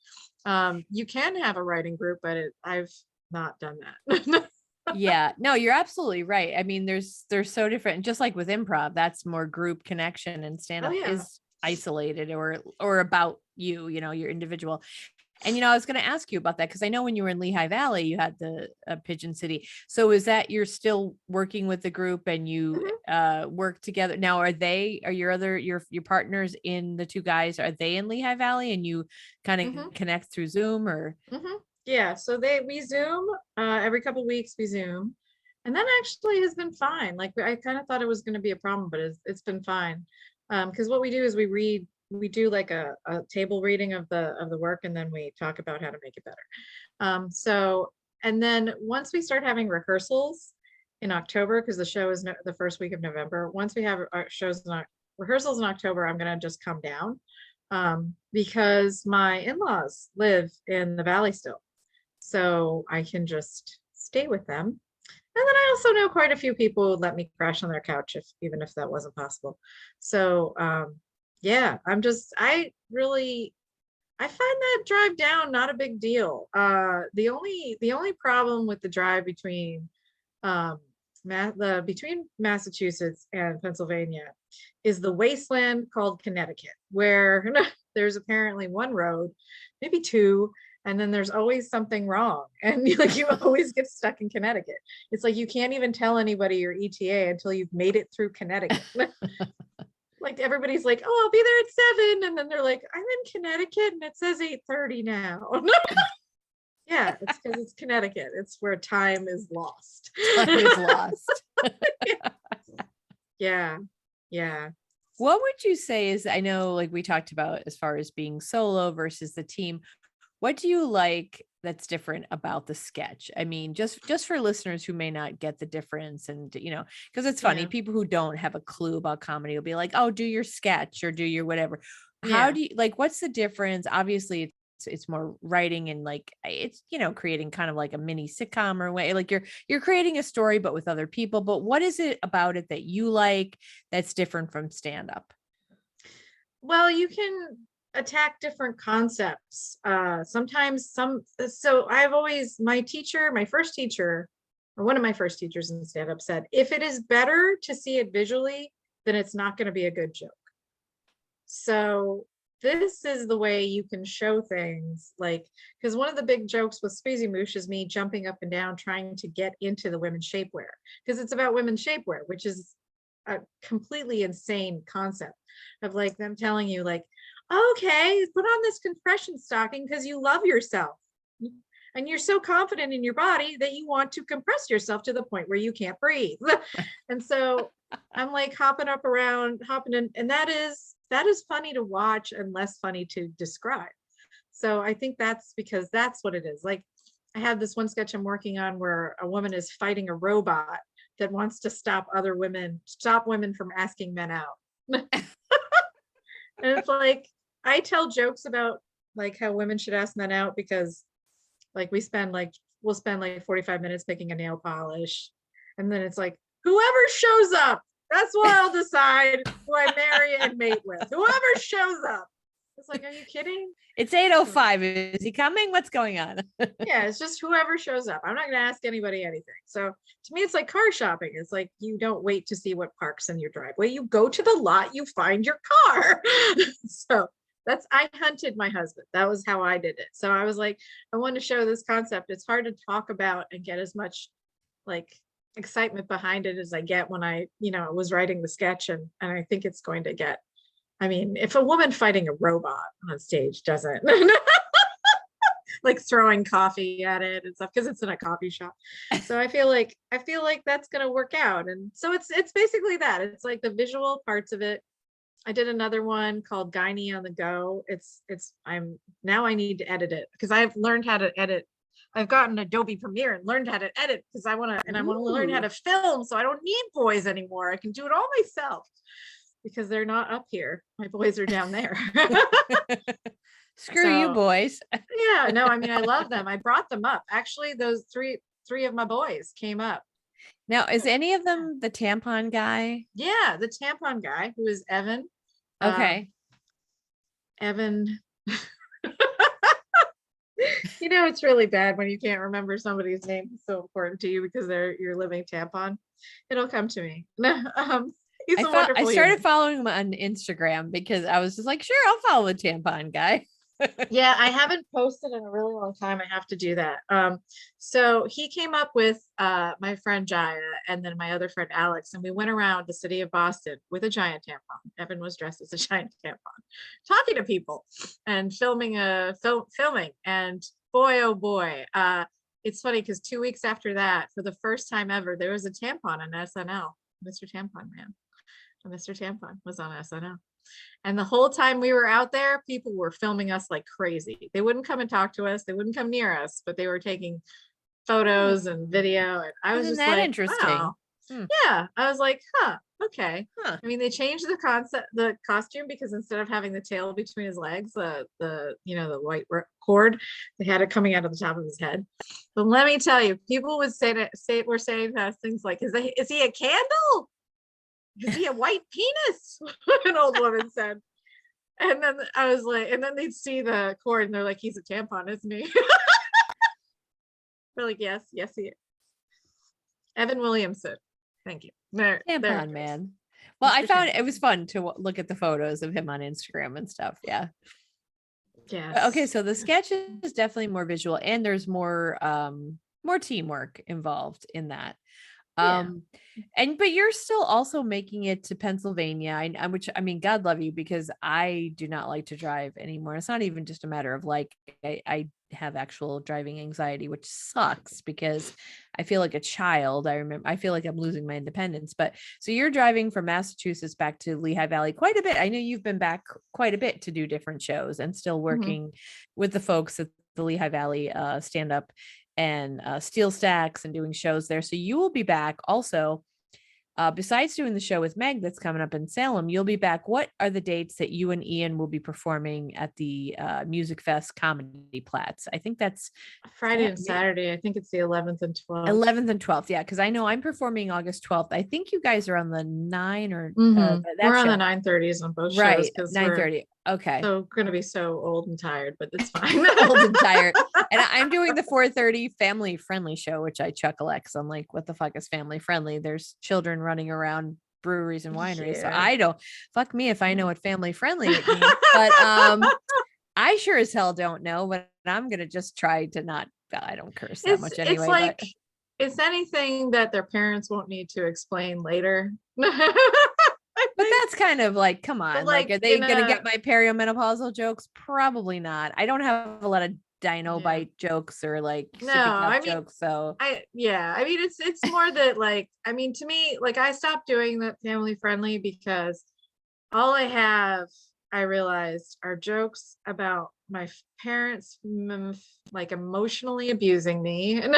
You can have a writing group, but I've not done that. Yeah, no, you're absolutely right. I mean, they're so different. Just like with improv, that's more group connection, and stand Oh up yeah. is isolated or about you, your individual. And I was going to ask you about that because I know when you were in Lehigh Valley, you had the Pigeon City. So is that you're still working with the group and you work together now? Are your partners in the two guys? Are they in Lehigh Valley and you kind of connect through Zoom or? Yeah, so we Zoom every couple weeks. We Zoom, and that actually has been fine. Like I kind of thought it was going to be a problem, but it's been fine. Because what we do is we do like a table reading of the work, and then we talk about how to make it better. And then once we start having rehearsals in October, because the show is the first week of November. Once we have our rehearsals in October, I'm gonna just come down because my in-laws live in the valley still. So I can just stay with them. And then I also know quite a few people who would let me crash on their couch even if that wasn't possible. So yeah, I find that drive down not a big deal. The only problem with the drive between between Massachusetts and Pennsylvania is the wasteland called Connecticut, where there's apparently one road, maybe two, and then there's always something wrong, and you always get stuck in Connecticut. It's like you can't even tell anybody your ETA until you've made it through Connecticut. Like everybody's like, "Oh, I'll be there at 7," and then they're like, "I'm in Connecticut and it says 8:30 now." Yeah, it's because it's Connecticut. It's where time is lost. Time is lost. Yeah. Yeah. What would you say is, I know like we talked about as far as being solo versus the team. What do you like that's different about the sketch? I mean, just for listeners who may not get the difference, and because it's funny, people who don't have a clue about comedy will be like, "Oh, do your sketch or do your whatever." How do you like? What's the difference? Obviously, it's more writing and like it's creating kind of like a mini sitcom or way, like you're creating a story but with other people. But what is it about it that you like that's different from stand up? Well, you can attack different concepts. Sometimes so my first teacher, or one of my first teachers in stand up said, if it is better to see it visually, then it's not going to be a good joke. So this is the way you can show things, like, because one of the big jokes with Squeezy Moosh is me jumping up and down trying to get into the women's shapewear, because it's about women's shapewear, which is a completely insane concept of like them telling you like, okay, put on this compression stocking because you love yourself and you're so confident in your body that you want to compress yourself to the point where you can't breathe. And so I'm like hopping in, and that is funny to watch and less funny to describe. So I think that's because that's what it is. Like I have this one sketch I'm working on where a woman is fighting a robot that wants to stop women from asking men out. And it's like, I tell jokes about like how women should ask men out because like we'll spend like 45 minutes picking a nail polish. And then it's like, whoever shows up, that's what I'll decide who I marry and mate with. Whoever shows up. It's like, are you kidding? It's 8:05. Is he coming? What's going on? Yeah, it's just whoever shows up. I'm not going to ask anybody anything. So to me, it's like car shopping. It's like you don't wait to see what parks in your driveway. You go to the lot, you find your car. So I hunted my husband. That was how I did it. So I was like, I want to show this concept. It's hard to talk about and get as much like excitement behind it as I get when I was writing the sketch, and I think it's going to get. I mean, if a woman fighting a robot on stage doesn't like throwing coffee at it and stuff because it's in a coffee shop. So I feel like that's going to work out. And so it's basically that. It's like the visual parts of it I did another one called Gynae on the Go. I need to edit it because I've learned how to edit. I've gotten Adobe Premiere and learned how to edit because I want to learn how to film so I don't need boys anymore. I can do it all myself because they're not up here. My boys are down there. Screw you, boys. Yeah, no, I mean, I love them. I brought them up. Actually, those three of my boys came up. Now, is any of them the tampon guy? Yeah, the tampon guy who is Evan. Okay. Evan. You know, it's really bad when you can't remember somebody's name. It's so important to you because they're your living tampon. It'll come to me. He's a wonderful I started human. following him on Instagram because I was just like, sure, I'll follow the tampon guy. Yeah, I haven't posted in a really long time. I have to do that. So he came up with my friend Jaya and then my other friend Alex, and we went around the city of Boston with a giant tampon. Evan was dressed as a giant tampon, talking to people and filming. And boy, oh boy, it's funny because 2 weeks after that, for the first time ever, there was a tampon on SNL. Mr. Tampon Man. Mr. Tampon was on SNL. And the whole time we were out there, people were filming us like crazy. They wouldn't come and talk to us. They wouldn't come near us, but they were taking photos and video. And I was Isn't just that like, interesting? wow. Yeah. I was like, okay. I mean, they changed the costume because instead of having the tail between his legs, the white cord, they had it coming out of the top of his head. But let me tell you, people would were saying things like, is he a candle? Is he a white penis? An old woman said. And then I was like, and then they'd see the cord and they're like, he's a tampon, isn't he? We're like, yes, he is. Evan Williamson. Thank you. Tampon Man. Well, I found it was fun to look at the photos of him on Instagram and stuff. Yeah. Yes. Okay, so the sketch is definitely more visual and there's more teamwork involved in that. But you're still also making it to Pennsylvania, which I mean, God love you, because I do not like to drive anymore. It's not even just a matter of like, I have actual driving anxiety, which sucks because I feel like a child. I feel like I'm losing my independence. But so you're driving from Massachusetts back to Lehigh Valley quite a bit. I know you've been back quite a bit to do different shows and still working with the folks at the Lehigh Valley stand up and steel stacks and doing shows there. So you will be back also. Besides doing the show with Meg that's coming up in Salem, you'll be back. What are the dates that you and Ian will be performing at the Music Fest Comedy Platz? I think that's Friday and Saturday. I think it's the 11th and 12th. 11th and 12th. Yeah, because I know I'm performing August 12th. I think you guys are on the 9 or we're on the 9:30s on both shows. Right, 9:30. Okay. So going to be so old and tired, but it's fine. Old and tired. And I'm doing the 4:30 family friendly show, which I chuckle at because I'm like, what the fuck is family friendly? There's children running around breweries and wineries. So I don't, fuck me if I know what family friendly it means. But I sure as hell don't know, but I'm going to just try to not, I don't curse that much anyway. It's like, it's anything that their parents won't need to explain later. But that's kind of like, come on, like are they going to get my perimenopausal jokes? Probably not. I don't have a lot of dino bite jokes or like jokes. So I mean, it's more that like, I mean, to me, like I stopped doing that family friendly because all I realized are jokes about my parents like emotionally abusing me and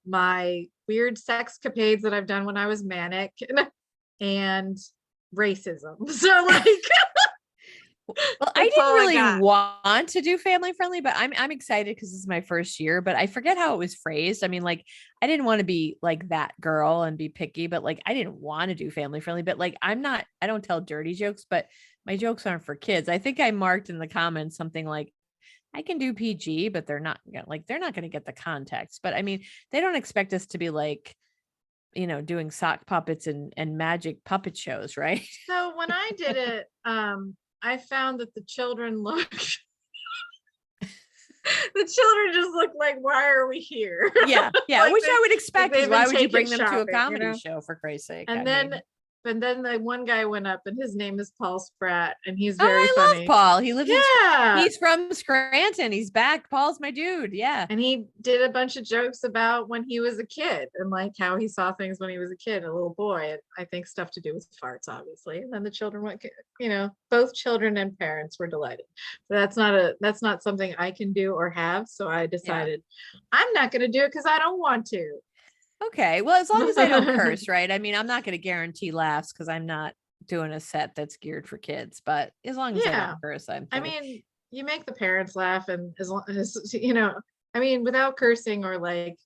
my weird sexcapades that I've done when I was manic and racism. So like well, I didn't really want to do family friendly, but I'm excited because this is my first year, but I forget how it was phrased. I mean, like, I didn't want to be like that girl and be picky, but like, I didn't want to do family friendly, but like, I don't tell dirty jokes, but my jokes aren't for kids. I think I marked in the comments something like, I can do PG, but they're not going to get the context. But I mean, they don't expect us to be like, you know, doing sock puppets and magic puppet shows, right? So when I did it, I found that the children just look like, why are we here? Yeah. Like which I would expect. Why would you bring them shopping, to a comedy show, for Christ's sake? And then and then the one guy went up, and his name is Paul Spratt, and he's Oh, very I love funny. Paul. He lives Yeah. he's from Scranton. He's back. Paul's my dude. Yeah. And he did a bunch of jokes about when he was a kid and like how he saw things when he was a kid, a little boy. And I think stuff to do with farts, obviously. And then the children went, both children and parents were delighted. But that's not something I can do or have. So I decided I'm not going to do it because I don't want to. Okay. Well, as long as I don't curse, right? I mean, I'm not going to guarantee laughs because I'm not doing a set that's geared for kids, but as long as I don't curse, I mean, you make the parents laugh, and as long as, I mean, without cursing or like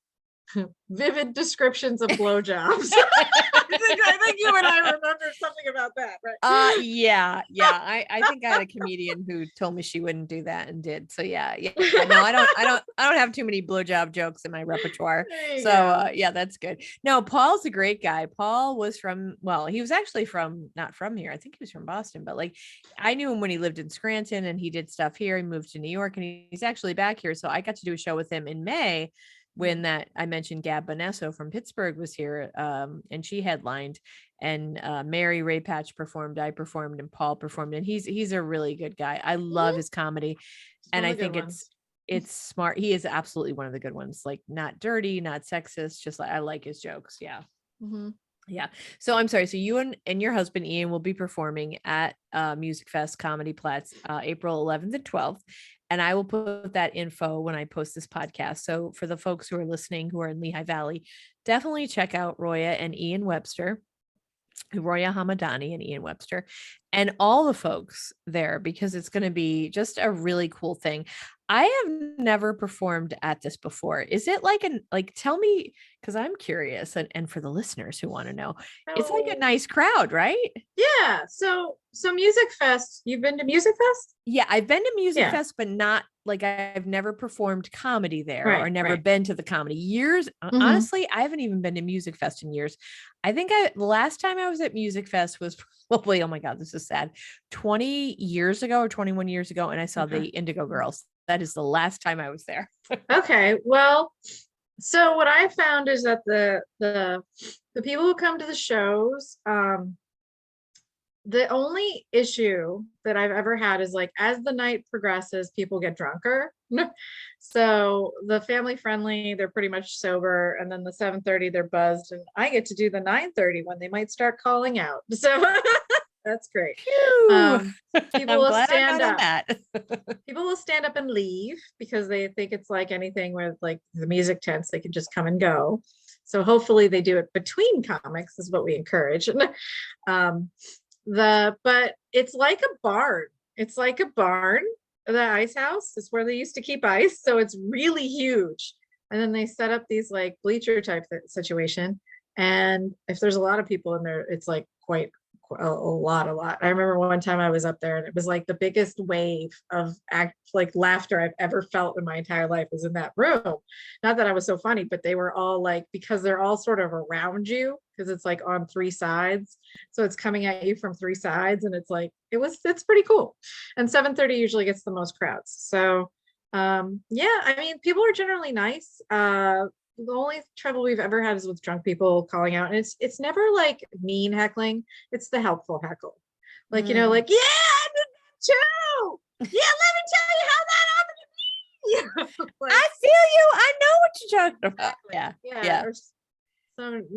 vivid descriptions of blowjobs. I think you and I remember something about that, right? Yeah. I think I had a comedian who told me she wouldn't do that and did. So yeah. No, I don't have too many blowjob jokes in my repertoire. So yeah, that's good. No, Paul's a great guy. Paul was he was actually not from here. I think he was from Boston, but like I knew him when he lived in Scranton and he did stuff here. He moved to New York and he's actually back here. So I got to do a show with him in May when that I mentioned Gab Bonesso from Pittsburgh was here, and she headlined, and Mary Ray Patch performed, I performed, and Paul performed, and he's a really good guy. I love his comedy, and I think it's smart. He is absolutely one of the good ones, like not dirty, not sexist, just like I like his jokes. Yeah. Mm-hmm. Yeah. So I'm sorry. So you and your husband Ian will be performing at Music Fest Comedy Platz April 11th and 12th. And I will put that info when I post this podcast. So for the folks who are listening who are in Lehigh Valley, definitely check out Roya and Ian Webster, Roya Hamadani and Ian Webster, and all the folks there, because it's going to be just a really cool thing. I have never performed at this before. Is it tell me, because I'm curious, and for the listeners who want to know, it's like a nice crowd, right? Yeah. So Music Fest, you've been to Music Fest? Yeah, I've been to Music Fest, but not like I've never performed comedy there or never been to the comedy years. Honestly, I haven't even been to Music Fest in years. I think the last time I was at Music Fest was probably, oh my God, this is sad, 20 years ago or 21 years ago. And I saw the Indigo Girls. That is the last time I was there. Okay. Well, so what I found is that the people who come to the shows, the only issue that I've ever had is like, as the night progresses, people get drunker. So the family friendly, they're pretty much sober. And then the 7:30, they're buzzed. And I get to do the 9:30 when they might start calling out. So that's great. People will stand up. People will stand up and leave because they think it's like anything with like the music tents, they can just come and go. So hopefully they do it between comics is what we encourage. But it's like a barn. It's like a barn. The ice house is where they used to keep ice. So it's really huge. And then they set up these like bleacher type situation. And if there's a lot of people in there, it's like quite a lot. I remember one time I was up there and it was like the biggest wave of laughter I've ever felt in my entire life was in that room. Not that I was so funny, but they were all like, because they're all sort of around you because it's like on three sides. So it's coming at you from three sides and it's like, it's pretty cool. And 7:30 usually gets the most crowds. So yeah, I mean, people are generally nice. The only trouble we've ever had is with drunk people calling out, and it's never like mean heckling, it's the helpful heckle, like like, yeah, I did that too. Yeah, let me tell you how that happened to me. Like, I feel you, I know what you're talking about.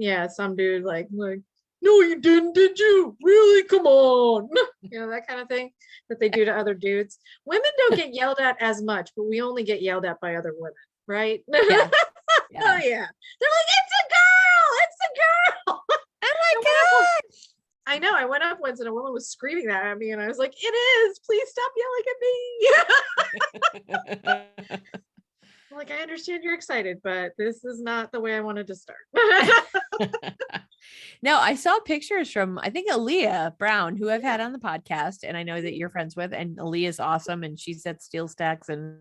Yeah. Some dude like no, you didn't, did you really? Come on. That kind of thing that they do to other dudes. Women don't get yelled at as much, but we only get yelled at by other women, right? Yeah. Oh yeah. They're like, it's a girl. Oh my God. I know. I went up once and a woman was screaming that at me and I was like, it is. Please stop yelling at me. Like, I understand you're excited, but this is not the way I wanted to start. No, I saw pictures from, I think, Aaliyah Brown, who I've had on the podcast, and I know that you're friends with, and Aaliyah's awesome, and she's at Steel Stacks and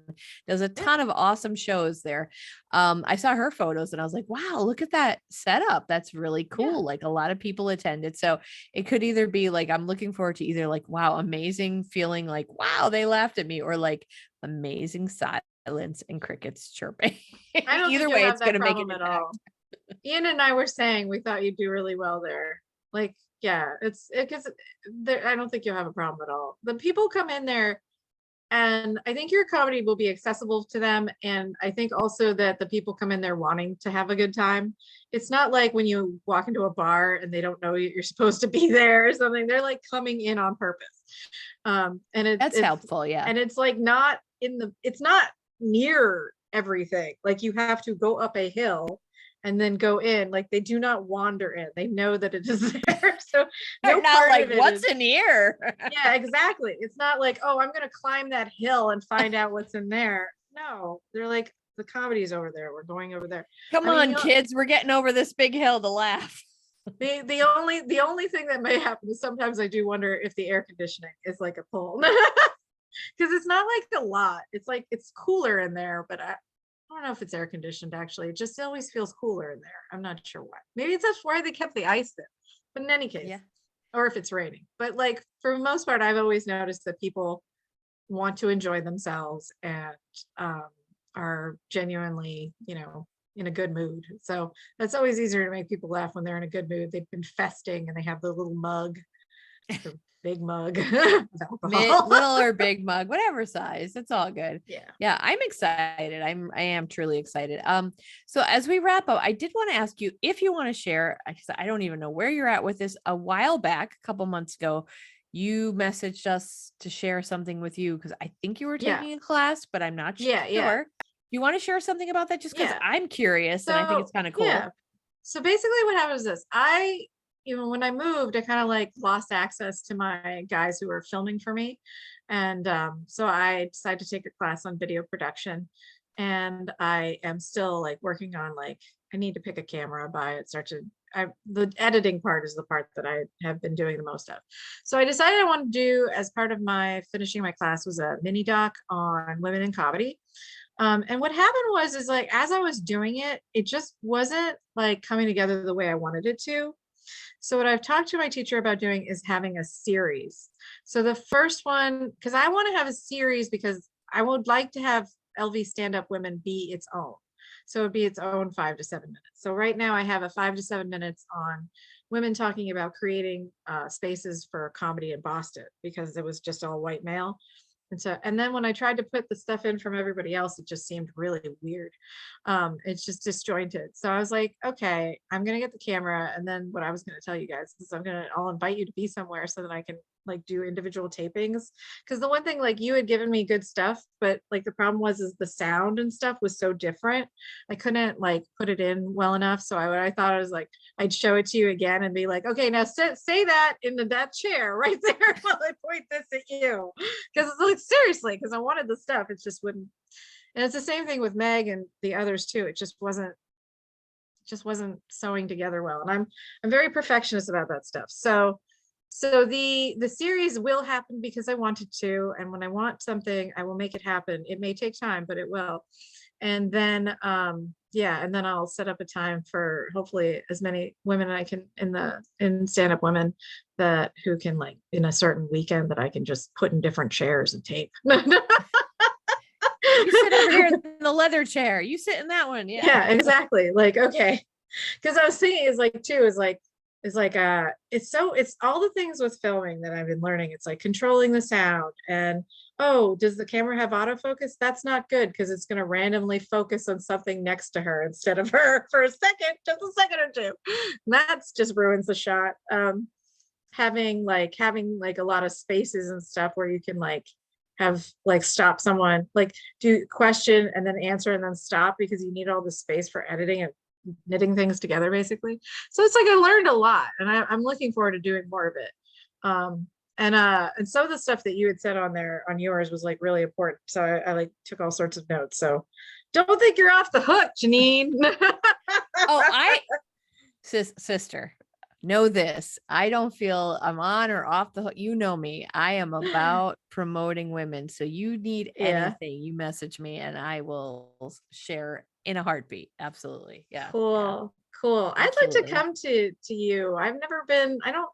does a ton of awesome shows there. I saw her photos and I was like, wow, look at that setup. That's really cool. Yeah. Like a lot of people attended. So it could either be like, I'm looking forward to either like, wow, amazing feeling like, wow, they laughed at me, or like amazing silence and crickets chirping. I don't either way, it's going to make it at all. Ian and I were saying we thought you'd do really well there. Like Yeah, it's because I don't think you'll have a problem at all. The people come in there, and I think your comedy will be accessible to them. And I think also that the people come in there wanting to have a good time. It's not like when you walk into a bar and they don't know you're supposed to be there or something. They're like coming in on purpose. And That's helpful. Yeah. and it's like not it's not near everything. Like you have to go up a hill and then go in. Like they do not wander in. They know that it is there. So They're no not part like, of it what's is, in here? yeah, exactly. It's not like, oh, I'm gonna climb that hill and find out what's in there. No, they're like, the comedy's over there. We're going over there. Come I mean, on, kids, we're getting over this big hill to laugh. the only thing that may happen is sometimes I do wonder if the air conditioning is like a pull. Because it's not like a lot. It's like it's cooler in there, but I don't know if it's air conditioned actually. It just always feels cooler in there. I'm not sure why. Maybe it's that's why they kept the ice there. But in any case, Yeah. or if it's raining. But like for the most part, I've always noticed that people want to enjoy themselves and um, are genuinely, in a good mood. So that's always easier to make people laugh when they're in a good mood. They've been festing and they have the little mug, the big mug of alcohol. Little or big mug, whatever size, it's all good. Yeah. Yeah, I'm excited. I am truly excited. So as we wrap up, I did want to ask you if you want to share, because I don't even know where you're at with this. A while back, a couple months ago, you messaged us to share something with you because I think you were Yeah. taking a class, but I'm not sure. Yeah. You want to share something about that just because Yeah. I'm curious and I think it's kind of cool. Yeah. So basically what happens is this. When I moved, I kind of like lost access to my guys who were filming for me. And so I decided to take a class on video production. And I am still like working on like, I need to pick a camera, buy it, the editing part is the part that I have been doing the most of. So I decided I wanted to do, as part of my finishing my class, was a mini doc on women in comedy. And what happened is like, as I was doing it, it just wasn't like coming together the way I wanted it to. So what I've talked to my teacher about doing is having a series. So the first one, because I want to have a series because I would like to have LV Stand Up Women be its own. So it would be its own 5 to 7 minutes. So right now I have a 5 to 7 minutes on women talking about creating spaces for comedy in Boston because it was just all white male. And then when I tried to put the stuff in from everybody else, it just seemed really weird. It's just disjointed. So I was like, okay, I'm gonna get the camera. And then what I was gonna tell you guys is I'll invite you to be somewhere so that I can like do individual tapings. Because the one thing, like you had given me good stuff, but like the problem is the sound and stuff was so different. I couldn't like put it in well enough. So I thought I was like, I'd show it to you again and be like, okay, now say that in that chair right there while I point this at you. Because it's like seriously, because I wanted the stuff, it just wouldn't. And it's the same thing with Meg and the others too. It just wasn't sewing together well. And I'm very perfectionist about that stuff. So the series will happen because I wanted to, and when I want something, I will make it happen. It may take time, but it will. And then and then I'll set up a time for hopefully as many women I can in Stand Up Women who can like in a certain weekend that I can just put in different chairs and tape. You sit over here in the leather chair. You sit in that one. Yeah, exactly. Like, okay. Because I was thinking it's all the things with filming that I've been learning. It's like controlling the sound and, oh, does the camera have autofocus? That's not good because it's going to randomly focus on something next to her instead of her for just a second or two. And that's just ruins the shot. Having a lot of spaces and stuff where you can like have like stop someone, like do question and then answer and then stop because you need all the space for editing and knitting things together basically. So it's like I learned a lot and I'm looking forward to doing more of it. And some of the stuff that you had said on yours was like really important. So I like took all sorts of notes. So don't think you're off the hook, Janine. Oh, sister, know this. I don't feel I'm on or off the hook. You know me. I am about promoting women. So you need anything, you message me and I will share in a heartbeat. Absolutely. Yeah. Cool. Absolutely. I'd like to come to you. I don't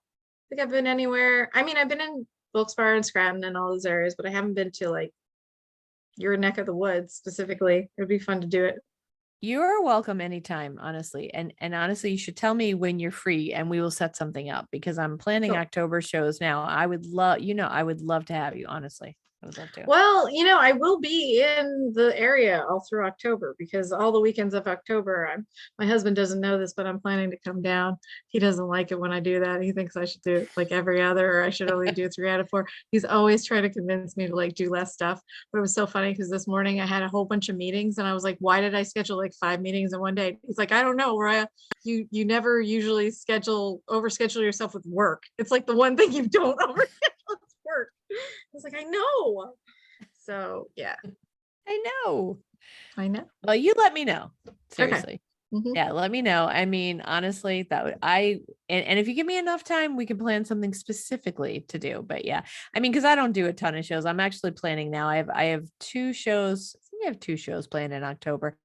think I've been anywhere. I mean, I've been in Wilkes-Barre and Scranton and all those areas, but I haven't been to like your neck of the woods specifically. It would be fun to do it. You're welcome anytime, honestly. And honestly, you should tell me when you're free and we will set something up because I'm planning Cool. October shows now. I would love, I would love to have you, honestly. I would love to. Well, I will be in the area all through October because all the weekends of October, my husband doesn't know this, but I'm planning to come down. He doesn't like it when I do that. He thinks I should do it like every other, or I should only do 3 out of 4. He's always trying to convince me to like do less stuff. But it was so funny because this morning I had a whole bunch of meetings and I was like, why did I schedule like 5 meetings in one day? He's like, I don't know, Roya. You never usually overschedule yourself with work. It's like the one thing you don't overschedule is work. I was like, I know. So yeah, I know. I know. Well, you let me know. Okay. Seriously. Mhm. Yeah, let me know. I mean, honestly, that would and if you give me enough time, we can plan something specifically to do. But yeah, I mean, because I don't do a ton of shows. I'm actually planning now. I have 2 shows. I think I have 2 shows planned in October.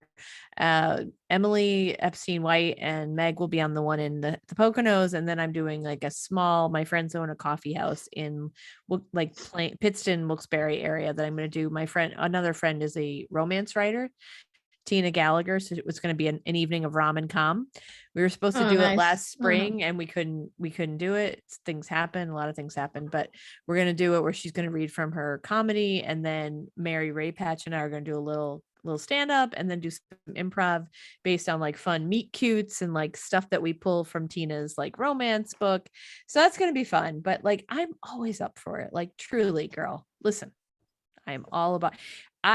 Emily Epstein White and Meg will be on the one in the Poconos, and then I'm doing like my friends own a coffee house in Pittston, Wilkes-Barre area that I'm going to do. Another friend is a romance writer, Tina Gallagher. So it was going to be an evening of rom and com. We were supposed to Oh, do it nice. last spring and we couldn't do it. Things happen. A lot of things happen, but we're going to do it where she's going to read from her comedy. And then Mary Ray Patch and I are going to do a little stand up and then do some improv based on like fun meet cutes and like stuff that we pull from Tina's like romance book. So that's going to be fun, but like, I'm always up for it. Like truly, girl, listen, I'm all about,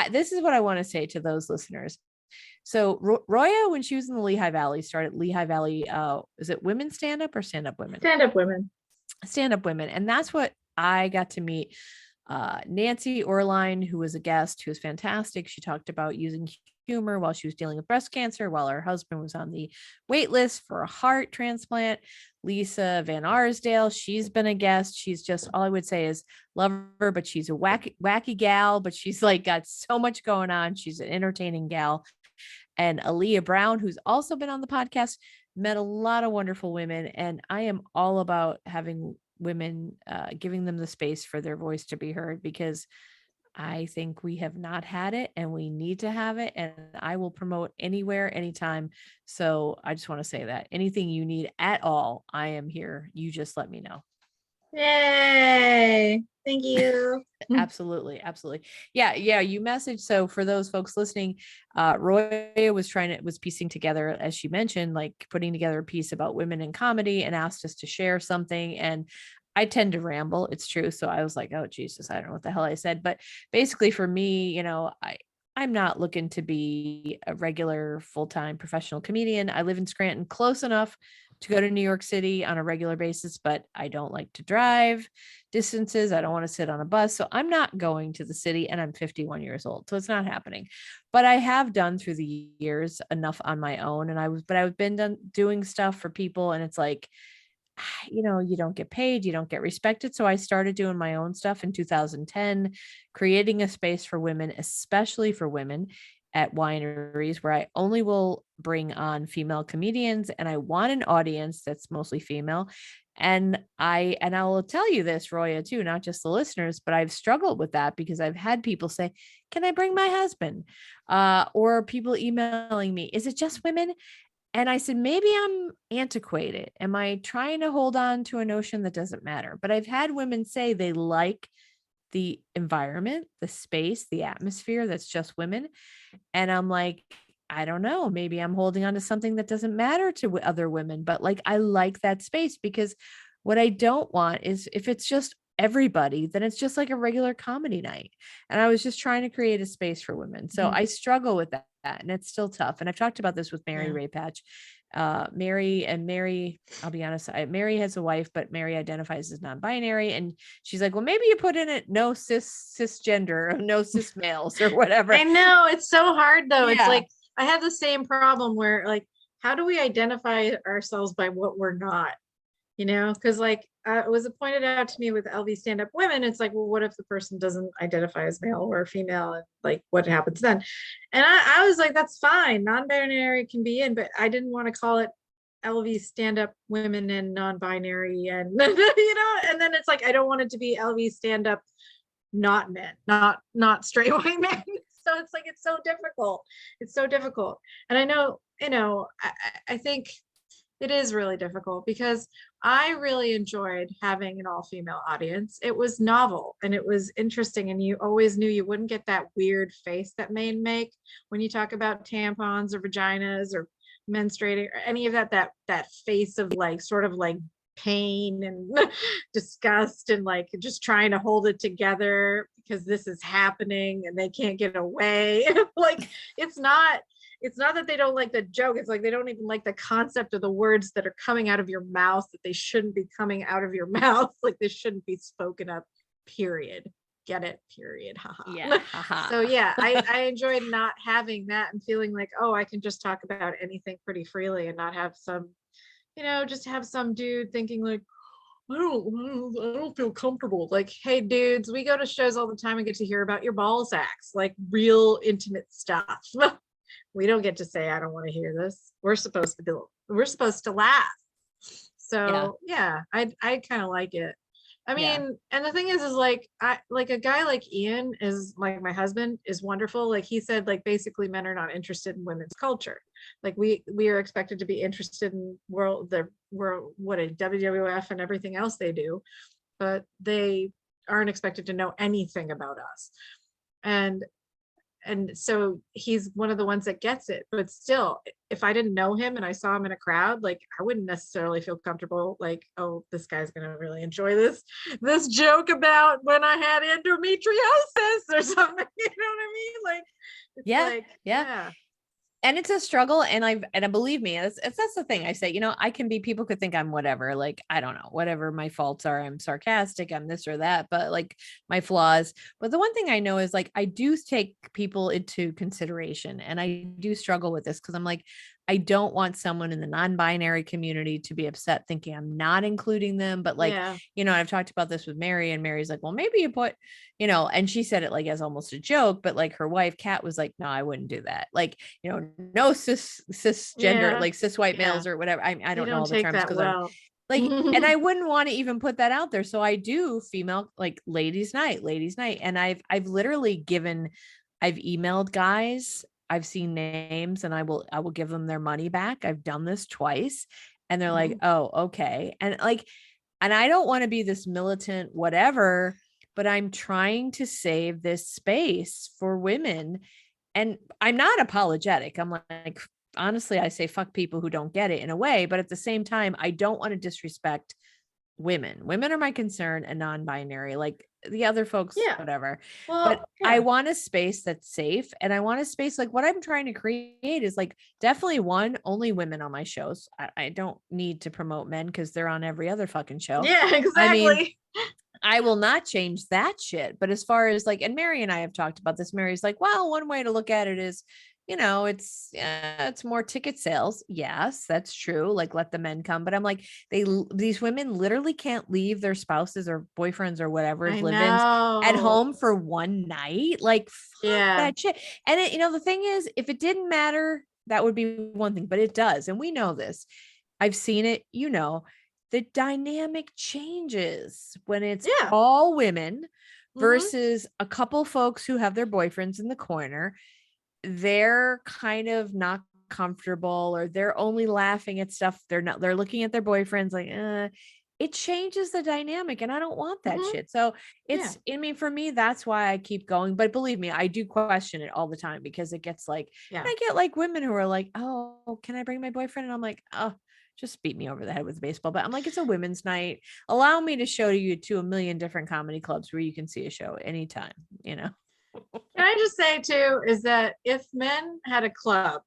this is what I want to say to those listeners. So Roya, when she was in the Lehigh Valley, started Lehigh Valley. Is it women stand up or stand up women? Stand up women. Stand up women, and that's what I got to meet. Nancy Orline, who was a guest, who was fantastic. She talked about using humor while she was dealing with breast cancer, while her husband was on the wait list for a heart transplant. Lisa Van Arsdale, she's been a guest. She's just, all I would say is love her, but she's a wacky gal, but she's like got so much going on. She's an entertaining gal. And Aaliyah Brown, who's also been on the podcast, met a lot of wonderful women. And I am all about having women, giving them the space for their voice to be heard, because I think we have not had it and we need to have it. And I will promote anywhere, anytime. So I just want to say that anything you need at all, I am here. You just let me know. Yay. Thank you. Absolutely. Absolutely. Yeah. You messaged. So for those folks listening, Roya was piecing together, as she mentioned, like putting together a piece about women in comedy and asked us to share something. And I tend to ramble. It's true. So I was like, oh, Jesus, I don't know what the hell I said. But basically for me, I'm not looking to be a regular full-time professional comedian. I live in Scranton, close enough to go to New York City on a regular basis, but I don't like to drive distances. I don't want to sit on a bus. So I'm not going to the city, and I'm 51 years old. So it's not happening. But I have done through the years enough on my own. And I've been doing stuff for people, and it's like, you don't get paid, you don't get respected. So I started doing my own stuff in 2010, creating a space for women, especially for women at wineries, where I only will bring on female comedians, and I want an audience that's mostly female. And I will tell you this, Roya, too, not just the listeners, but I've struggled with that because I've had people say, can I bring my husband? Or people emailing me, is it just women? And I said, maybe I'm antiquated. Am I trying to hold on to a notion that doesn't matter? But I've had women say they like the environment, the space, the atmosphere that's just women. And I'm like, I don't know, maybe I'm holding on to something that doesn't matter to other women, but like, I like that space, because what I don't want is if it's just everybody, then it's just like a regular comedy night. And I was just trying to create a space for women. So I struggle with that, and it's still tough. And I've talked about this with Mary Ray Patch. Mary, I'll be honest, Mary has a wife, but Mary identifies as non-binary. And she's like, well, maybe you put in it, no cisgender, no cis males or whatever. I know, it's so hard though. Yeah. It's like, I have the same problem where like, how do we identify ourselves by what we're not? Because like it was pointed out to me with LV stand-up women, it's like, well, what if the person doesn't identify as male or female, and like what happens then? And I was like, that's fine, non-binary can be in, but I didn't want to call it LV stand-up women and non-binary, and and then it's like, I don't want it to be LV stand-up not men, not straight white men. So know, it's like, it's so difficult. It's so difficult. And I know, I think it is really difficult because I really enjoyed having an all-female audience. It was novel and it was interesting, and you always knew you wouldn't get that weird face that men make when you talk about tampons or vaginas or menstruating or any of that face of like sort of like pain and disgust and like just trying to hold it together because this is happening and they can't get away. Like, it's not that they don't like the joke. It's like they don't even like the concept of the words that are coming out of your mouth, that they shouldn't be coming out of your mouth. Like, they shouldn't be spoken of, period. Get it? Period. Haha. Yeah. So yeah, I enjoyed not having that and feeling like, oh, I can just talk about anything pretty freely and not have some, just have some dude thinking like, I don't feel comfortable. Like, hey dudes, we go to shows all the time and get to hear about your ball sacks, like real intimate stuff. We don't get to say, I don't want to hear this. We're supposed to laugh. So yeah, I kind of like it. I mean, and the thing is like, I like a guy like Ian is like, my husband is wonderful. Like he said, like basically men are not interested in women's culture. Like we are expected to be interested in what a WWF and everything else they do, but they aren't expected to know anything about us. And so he's one of the ones that gets it. But still, if I didn't know him and I saw him in a crowd, like I wouldn't necessarily feel comfortable like, oh, this guy's gonna really enjoy this joke about when I had endometriosis or something. You know what I mean? Like, it's like, yeah. And it's a struggle. And believe me, that's the thing I say, people could think I'm whatever, like, I don't know, whatever my faults are. I'm sarcastic, I'm this or that, but like my flaws. But the one thing I know is like, I do take people into consideration, and I do struggle with this because I'm like, I don't want someone in the non-binary community to be upset thinking I'm not including them. But like, I've talked about this with Mary, and Mary's like, well, maybe you put, and she said it like as almost a joke, but like her wife, Kat, was like, no, I wouldn't do that. Like, no cisgender, like cis white males or whatever. I don't know all the terms because I'm like, and I wouldn't want to even put that out there. So I do female, like ladies night. And I've literally I've emailed guys, I've seen names, and I will give them their money back. I've done this twice, and they're like, oh, okay. And like, and I don't want to be this militant, whatever, but I'm trying to save this space for women. And I'm not apologetic. I'm like, honestly, I say fuck people who don't get it in a way, but at the same time, I don't want to disrespect women. Women are my concern, and non-binary, like the other folks, whatever. Well, but I want a space that's safe, and I want a space like what I'm trying to create is like definitely only women on my shows. I don't need to promote men because they're on every other fucking show. Yeah, exactly. I mean, I will not change that shit. But as far as like, and Mary and I have talked about this, Mary's like, well, one way to look at it is, it's more ticket sales. Yes, that's true. Like, let the men come. But I'm like, these women literally can't leave their spouses or boyfriends or whatever live-ins at home for one night. Like, fuck that shit. And the thing is, if it didn't matter, that would be one thing, but it does. And we know this. I've seen it, the dynamic changes when it's all women versus a couple folks who have their boyfriends in the corner. They're kind of not comfortable, or they're only laughing at stuff. They're looking at their boyfriends like, it changes the dynamic, and I don't want that shit. So it's, I mean, for me, that's why I keep going. But believe me, I do question it all the time because it gets like, I get like women who are like, oh, can I bring my boyfriend? And I'm like, oh, just beat me over the head with a baseball bat. I'm like, it's a women's night. Allow me to show you to a million different comedy clubs where you can see a show anytime, Can I just say too, is that if men had a club,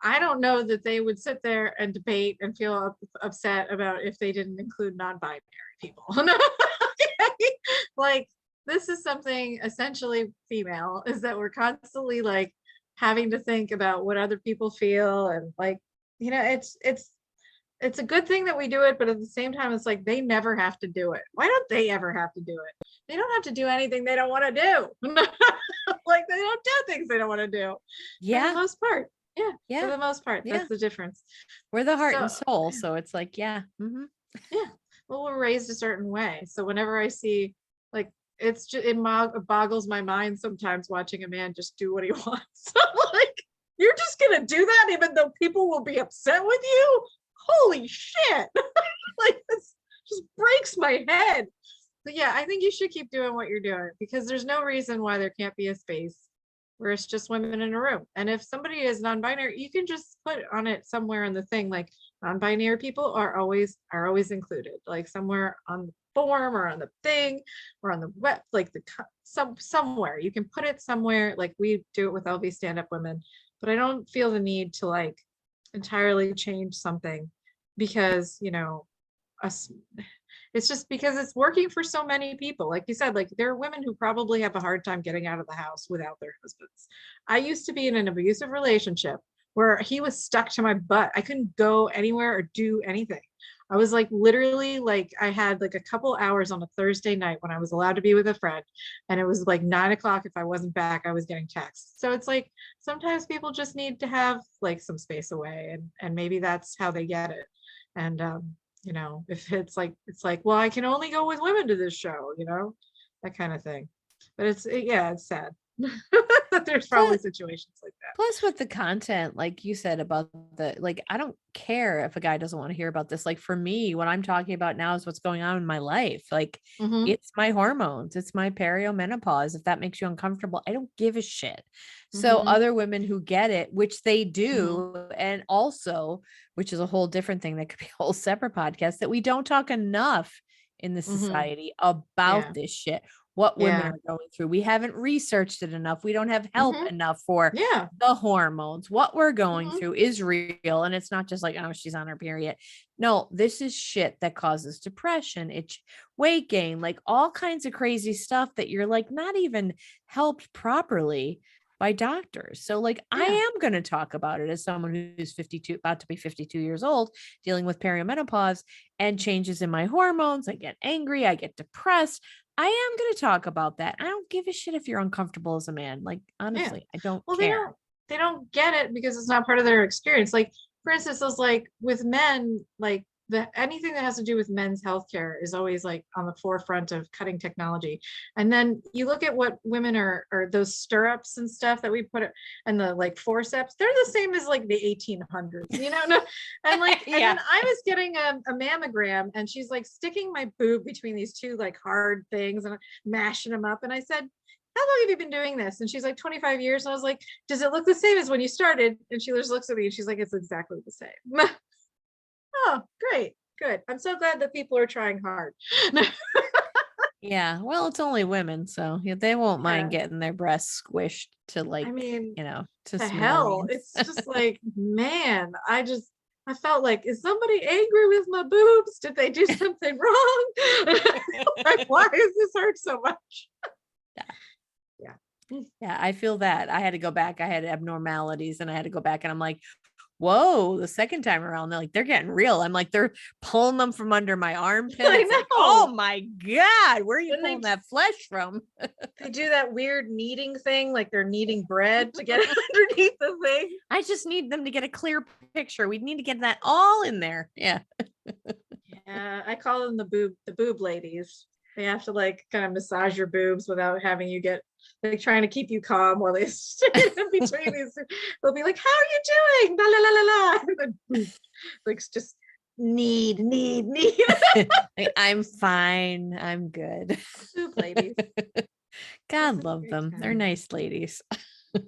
I don't know that they would sit there and debate and feel upset about if they didn't include non-binary people. Like, this is something essentially female, is that we're constantly like having to think about what other people feel, and like, it's a good thing that we do it, but at the same time, it's like they never have to do it. Why don't they ever have to do it? They don't have to do anything they don't want to do. Like, they don't do things they don't want to do. For the most part. For the most part. That's the difference. We're the heart and soul. So it's like, well, we're raised a certain way. So whenever I see, like, it's just, it boggles my mind sometimes watching a man just do what he wants. I'm like, you're just gonna do that even though people will be upset with you? Holy shit. Like, this just breaks my head. But yeah, I think you should keep doing what you're doing, because there's no reason why there can't be a space where it's just women in a room. And if somebody is non-binary, you can just put on it somewhere in the thing, like non-binary people are always included, like somewhere on the form or on the thing or on the web, like somewhere you can put it somewhere, like we do it with LV stand-up women. But I don't feel the need to like entirely change something because, you know, us, it's just because it's working for so many people. Like you said, like there are women who probably have a hard time getting out of the house without their husbands. I used to be in an abusive relationship where he was stuck to my butt. I couldn't go anywhere or do anything. I was like literally, like I had like a couple hours on a Thursday night when I was allowed to be with a friend, and it was like 9 o'clock. If I wasn't back, I was getting texts. So it's like sometimes people just need to have like some space away, and maybe that's how they get it. And you know, if it's like, well, I can only go with women to this show, you know, that kind of thing. But yeah, it's sad. There's probably situations like that. Plus with the content, like you said about the, like, I don't care if a guy doesn't want to hear about this. Like for me, what I'm talking about now is what's going on in my life. Like it's my hormones, it's my perimenopause. If that makes you uncomfortable, I don't give a shit. So other women who get it, which they do, and also, which is a whole different thing that could be a whole separate podcast, that we don't talk enough in the society about this shit, what women are going through. We haven't researched it enough. We don't have help enough for the hormones. What we're going through is real. And it's not just like, oh, she's on her period. No, this is shit that causes depression. It's weight gain, like all kinds of crazy stuff that you're like not even helped properly by doctors. So like I am going to talk about it as someone who's 52, about to be 52 years old, dealing with perimenopause and changes in my hormones. I get angry, I get depressed. I am going to talk about that. I don't give a shit if you're uncomfortable as a man. Like honestly, I don't care. They don't get it because it's not part of their experience. Like for instance, those like with men, like anything that has to do with men's healthcare is always like on the forefront of cutting technology. And then you look at what women are those stirrups and stuff that we put it, and the like forceps, they're the same as like the 1800s, you know? And like, and then I was getting a mammogram, and she's like sticking my boob between these two like hard things and mashing them up. And I said, how long have you been doing this? And she's like, 25 years. And I was like, does it look the same as when you started? And she just looks at me and she's like, it's exactly the same. Oh, great. Good. I'm so glad that people are trying hard. Yeah. Well, it's only women, so they won't mind getting their breasts squished to like, I mean, you know, to the hell. It's just like, man, I felt like, is somebody angry with my boobs? Did they do something wrong? Like, why does this hurt so much? Yeah, I feel that. I had to go back. I had abnormalities and I had to go back, and I'm like, whoa, the second time around, they're getting real. I'm like, they're pulling them from under my armpit. I know. Like, oh my God, where are you pulling that flesh from? They do that weird kneading thing, like they're kneading bread to get underneath the thing. I just need them to get a clear picture. We need to get that all in there. Yeah. Yeah, I call them the boob ladies. They have to like kind of massage your boobs without having you get like trying to keep you calm while they stand in between these. They'll be like, how are you doing? La la la la la. And then, like just need. I'm fine. I'm good. Boob ladies. God love them. They're nice ladies. Can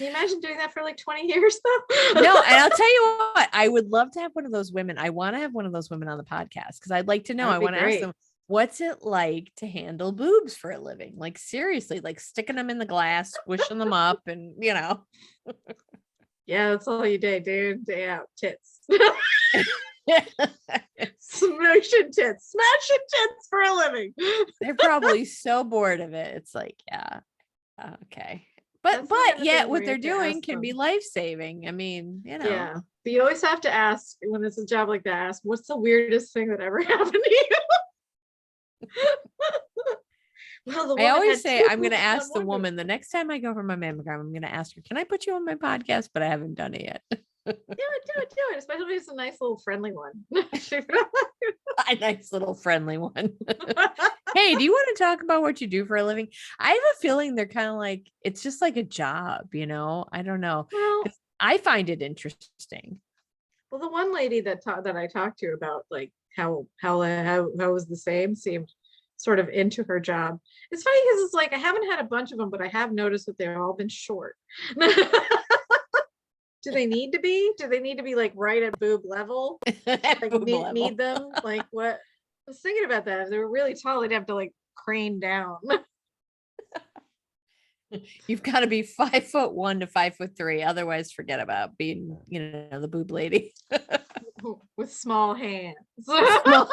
you imagine doing that for like 20 years though? No, and I'll tell you what, I would love to have one of those women. I want to have one of those women on the podcast because I'd like to know. I want to ask them, what's it like to handle boobs for a living? Like seriously, like sticking them in the glass, squishing them up, and you know. Yeah, that's all you day out, tits. Smashing tits for a living. They're probably so bored of it. It's like, yeah, okay. But yet what they're doing can be life-saving. I mean, you know. Yeah. But you always have to ask when it's a job like that, ask, what's the weirdest thing that ever happened to you? Well, I always say I'm going to ask the woman the next time I go for my mammogram, I'm going to ask her, can I put you on my podcast? But I haven't done it yet. Do it, especially if it's a nice little friendly one. A nice little friendly one. Hey, do you want to talk about what you do for a living? I have a feeling they're kind of like, it's just like a job, I don't know. Well, 'Cause I find it interesting. well, the one lady that I talked to about like how was the same seemed sort of into her job. It's funny because it's like I haven't had a bunch of them, but I have noticed that they've all been short. Do they need to be? Do they need to be like right at boob level? Like Boob need level. them? Like what? I was thinking about that. If they were really tall, they'd have to like crane down. You've got to be 5'1" to 5'3". Otherwise, forget about being, the boob lady. With small hands. Small-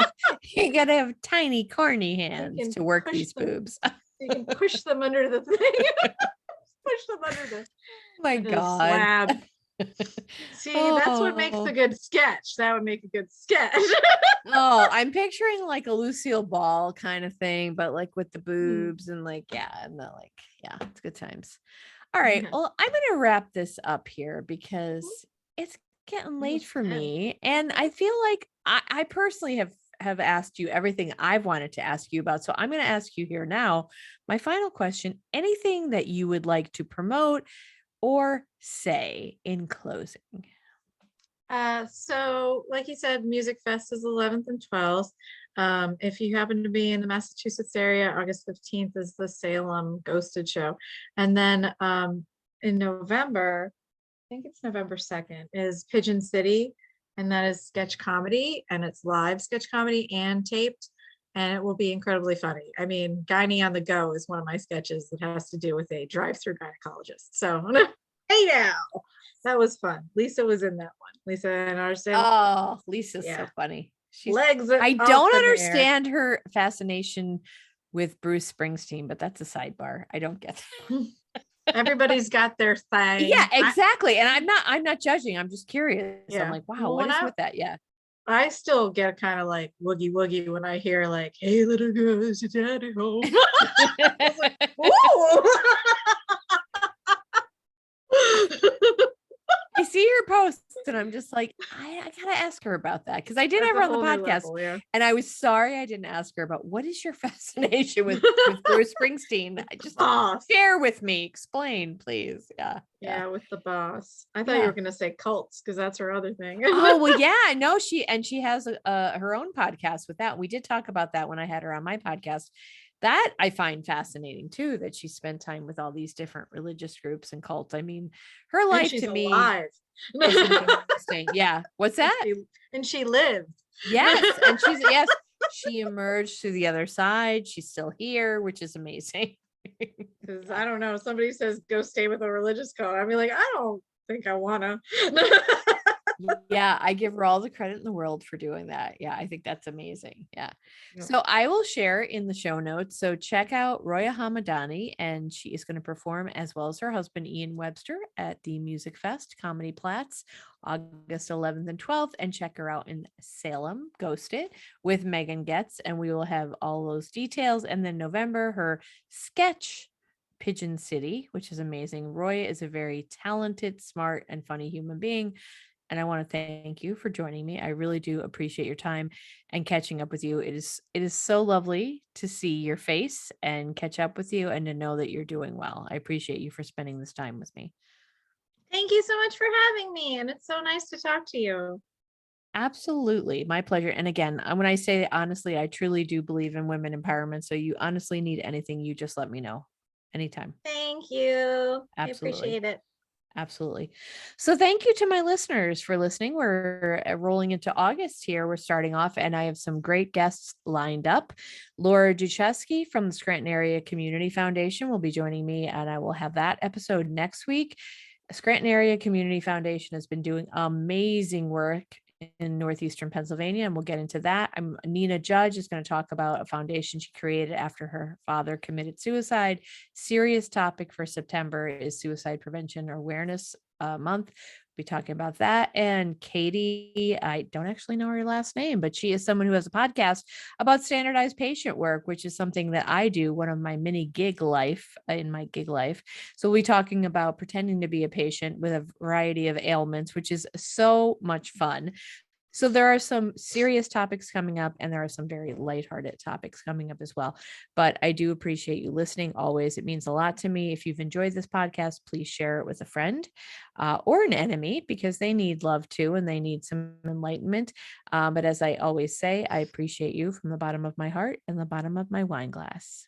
you got to have tiny, corny hands can to work push these them. boobs. You can push them under the thing. Push them under the, My under the God. slab. See, that's what makes Oh. a good sketch. That would make a good sketch. Oh, I'm picturing like a Lucille Ball kind of thing, but like with the boobs and like, it's good times. All right. Yeah. Well, I'm going to wrap this up here because it's getting late Almost for 10. me. And I feel like I personally have asked you everything I've wanted to ask you about. So I'm going to ask you here now, my final question, anything that you would like to promote or say in closing? So like you said, Music Fest is 11th and 12th. If you happen to be in the Massachusetts area, August 15th is the Salem Ghosted Show. And then in November, I think it's November 2nd, is Pigeon City. And that is sketch comedy, and it's live sketch comedy and taped. And it will be incredibly funny. I mean, Gynae on the Go is one of my sketches that has to do with a drive-through gynecologist. So, hey now, that was fun. Lisa was in that one. Lisa and Arsene. Oh, Lisa's so Yeah. funny. She's Legs I up don't in the air. understand her fascination with Bruce Springsteen, but that's a sidebar. I don't get that. Everybody's got their thing. Yeah, exactly. And I'm not judging. I'm just curious. Yeah. I'm like, wow, Well, what when is I- with that? Yeah. I still get kind of like woogie woogie when I hear like, "Hey little girl, is your daddy home?" Ooh. I see your posts and I'm just like, I gotta ask her about that because I did That's have a her on the whole new podcast, level, yeah. and I was sorry I didn't ask her about what is your fascination with Bruce Springsteen. Just Boss. share with me, explain, please. Yeah. Yeah, with the boss. I thought you Yeah. were gonna say cults because that's her other thing. Oh well, yeah, no, she has her own podcast with that. We did talk about that when I had her on my podcast. That I find fascinating too, that she spent time with all these different religious groups and cults. I mean, her And life she's to me alive. is interesting. Yeah. What's that? And she lived. Yes. And she emerged to the other side. She's still here, which is amazing. Because I don't know, somebody says go stay with a religious cult. I'd be like, I don't think I wanna. Yeah, I give her all the credit in the world for doing that. Yeah, I think that's amazing. Yeah. Yep. So I will share in the show notes. So check out Roya Hamadani, and she is going to perform as well as her husband Ian Webster at the Music Fest Comedy Platts, August 11th and 12th. And check her out in Salem, Ghosted with Megan Getz, and we will have all those details. And then November, her sketch Pigeon City, which is amazing. Roya is a very talented, smart, and funny human being. And I want to thank you for joining me. I really do appreciate your time and catching up with you. It is so lovely to see your face and catch up with you and to know that you're doing well. I appreciate you for spending this time with me. Thank you so much for having me. And it's so nice to talk to you. Absolutely. My pleasure. And again, when I say honestly, I truly do believe in women empowerment. So you honestly need anything, you just let me know anytime. Thank you. Absolutely. I appreciate it. Absolutely. So thank you to my listeners for listening. We're rolling into August here. We're starting off, and I have some great guests lined up. Laura Duchesky from the Scranton Area Community Foundation will be joining me, and I will have that episode next week. Scranton Area Community Foundation has been doing amazing work in northeastern Pennsylvania, and we'll get into that. Nina Judge is going to talk about a foundation she created after her father committed suicide. Serious topic for September is Suicide Prevention Awareness Month. be talking about that. And Katie, I don't actually know her last name, but she is someone who has a podcast about standardized patient work, which is something that I do, one of my mini gig life in my gig life. So we'll be talking about pretending to be a patient with a variety of ailments, which is so much fun. So there are some serious topics coming up, and there are some very lighthearted topics coming up as well. But I do appreciate you listening always. It means a lot to me. If you've enjoyed this podcast, please share it with a friend or an enemy, because they need love too, and they need some enlightenment. But as I always say, I appreciate you from the bottom of my heart and the bottom of my wine glass.